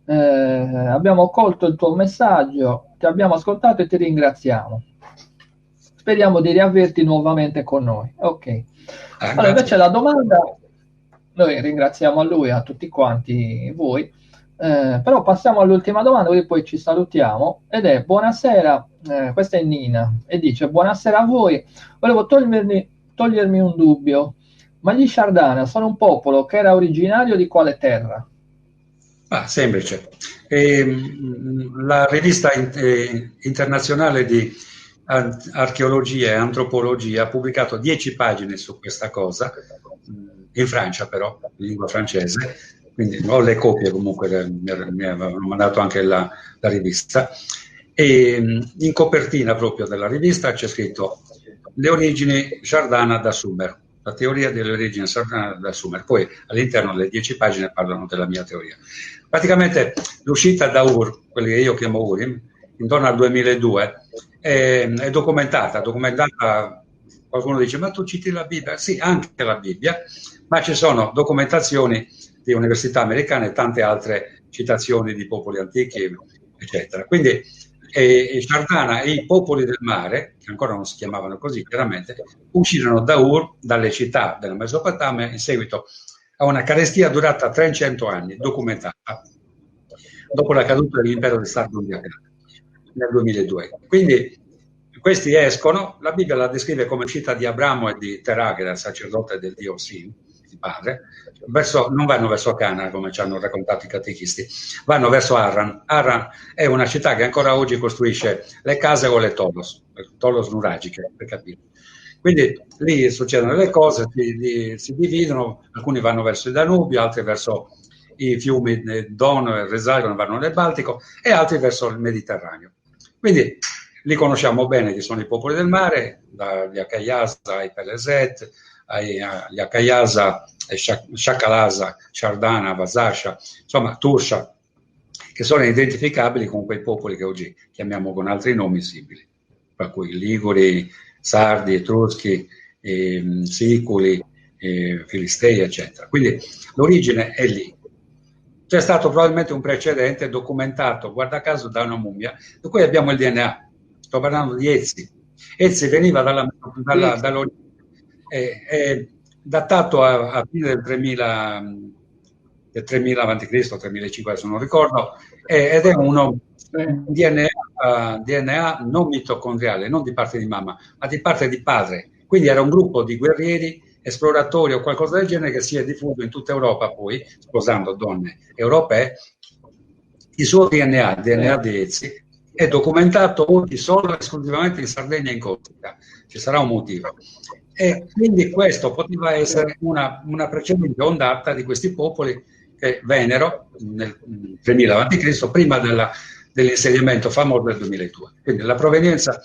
S1: Abbiamo colto il tuo messaggio, ti abbiamo ascoltato e ti ringraziamo. Speriamo di riaverti nuovamente con noi. Ok. Allora, invece
S2: Grazie.
S1: la domanda, noi ringraziamo a lui e a tutti quanti voi, però passiamo all'ultima domanda, così poi ci salutiamo, ed è buonasera, questa è Nina, e dice buonasera a voi, volevo togliermi un dubbio, ma gli Shardana sono un popolo che era originario di quale terra?
S2: Semplice. La rivista internazionale di archeologia e antropologia ha pubblicato 10 pagine su questa cosa, in Francia però, in lingua francese, quindi ho le copie comunque, mi avevano mandato anche la rivista, e in copertina proprio della rivista c'è scritto le origini Giardana da Sumer, la teoria delle origini Giardana da Sumer. Poi all'interno delle 10 pagine parlano della mia teoria. Praticamente l'uscita da Ur, quelli che io chiamo Urim, intorno al 2002, è documentata. Qualcuno dice, ma tu citi la Bibbia? Sì, anche la Bibbia, ma ci sono documentazioni di università americane e tante altre citazioni di popoli antichi, eccetera. Quindi Sardana e i popoli del mare, che ancora non si chiamavano così chiaramente, uscirono da Ur, dalle città della Mesopotamia, in seguito a una carestia durata 300 anni, documentata, dopo la caduta dell'impero di Sardegna nel 2002. Quindi questi escono, la Bibbia la descrive come uscita di Abramo e di Terah, che era il sacerdote del dio Sin, il padre, non vanno verso Cana, come ci hanno raccontato i catechisti, vanno verso Harran. Harran è una città che ancora oggi costruisce le case o le tolos nuragiche, per capire. Quindi lì succedono le cose, si dividono, alcuni vanno verso il Danubio, altri verso i fiumi Don e Resalgono, vanno nel Baltico, e altri verso il Mediterraneo. Quindi li conosciamo bene, che sono i popoli del mare, dagli Akayasa ai Peleset, agli Akayasa, Shakalasa, Shardana, Vasasha, insomma Tursha, che sono identificabili con quei popoli che oggi chiamiamo con altri nomi simili, per cui Liguri, Sardi, Etruschi, Siculi, Filistei, eccetera. Quindi l'origine è lì. C'è stato probabilmente un precedente documentato, guarda caso, da una mummia, di cui abbiamo il DNA. Sto parlando di Ezzi. Ezzi veniva dall'origine, è datato a fine del 3000 a.C., 3500, adesso non ricordo, ed è uno DNA non mitocondriale, non di parte di mamma, ma di parte di padre. Quindi era un gruppo di guerrieri, esploratori o qualcosa del genere che si è diffuso in tutta Europa, poi sposando donne europee. Il suo DNA, il DNA di Ezzi, è documentato oggi solo e esclusivamente in Sardegna e in Corsica. Ci sarà un motivo. E quindi questo poteva essere una precedente ondata di questi popoli che vennero nel 3000 a.C., prima dell'insediamento famoso del 2002. Quindi la provenienza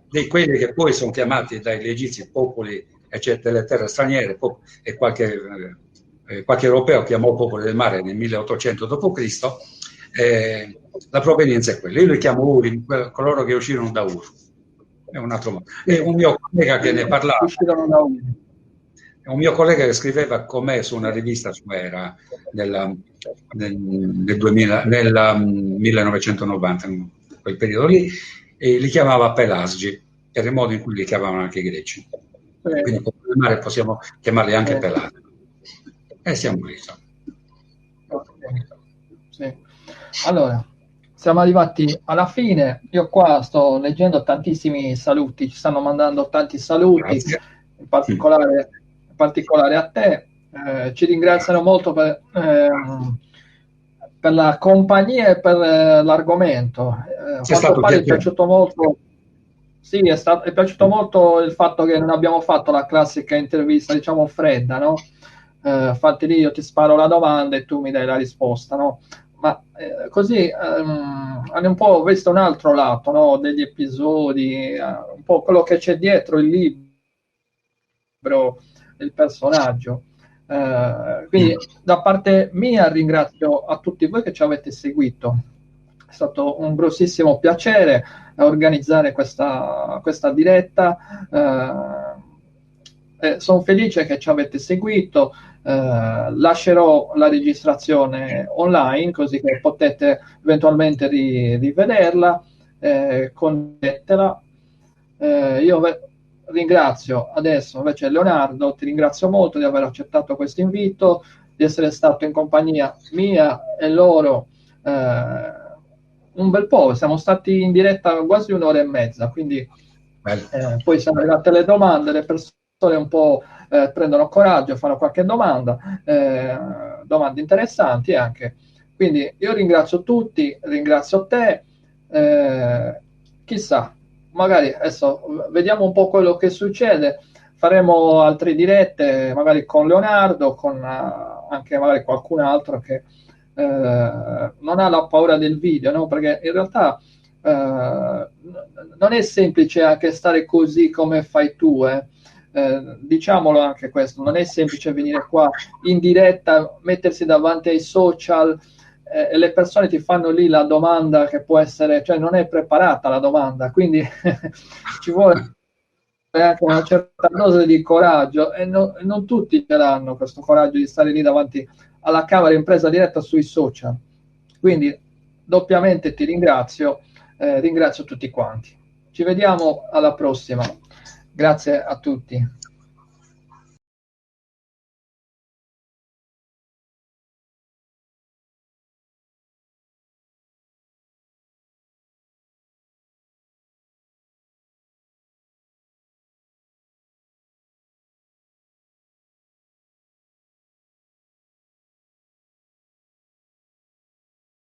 S2: di quelli che poi sono chiamati dagli egizi popoli delle terre straniere, e qualche europeo chiamò popoli del mare nel 1800 d.C., la provenienza è quella. Io li chiamo Uri, coloro che uscirono da Ur. È un altro modo. E un mio collega che ne parlava, un mio collega che scriveva con me su una rivista su Era nel 1990, in quel periodo lì, e li chiamava Pelasgi, era il modo in cui li chiamavano anche i greci. Quindi popoli del mare possiamo chiamarli anche Pelasgi. E siamo lì.
S1: Sì. Allora, siamo arrivati alla fine. Io qua sto leggendo tantissimi saluti, ci stanno mandando tanti saluti, in particolare a te. Ci ringraziano molto per la compagnia e per l'argomento. A quanto pare è piaciuto molto. Sì, è piaciuto molto il fatto che non abbiamo fatto la classica intervista, diciamo, fredda, no? Infatti lì io ti sparo la domanda e tu mi dai la risposta, no? ma così hanno un po' visto un altro lato, no? Degli episodi, un po' quello che c'è dietro il libro, il personaggio. Quindi da parte mia ringrazio a tutti voi che ci avete seguito. È stato un grossissimo piacere organizzare questa diretta. Sono felice che ci avete seguito. Lascerò la registrazione online così che potete eventualmente rivederla, condividetela. Io ringrazio adesso invece Leonardo, ti ringrazio molto di aver accettato questo invito, di essere stato in compagnia mia e loro un bel po', siamo stati in diretta quasi un'ora e mezza, quindi poi sono arrivate le domande, le persone un po' prendono coraggio, fanno qualche domanda, domande interessanti anche. Quindi io ringrazio tutti, ringrazio te, chissà, magari adesso vediamo un po' quello che succede, faremo altre dirette, magari con Leonardo, con anche magari qualcun altro che non ha la paura del video, no? Perché in realtà non è semplice anche stare così come fai tu, diciamolo anche questo, non è semplice venire qua in diretta, mettersi davanti ai social e le persone ti fanno lì la domanda che può essere, cioè non è preparata la domanda, quindi ci vuole anche una certa dose di coraggio e non tutti ce l'hanno questo coraggio di stare lì davanti alla camera in presa diretta sui social. Quindi doppiamente ti ringrazio, ringrazio tutti quanti. Ci vediamo alla prossima. Grazie a tutti.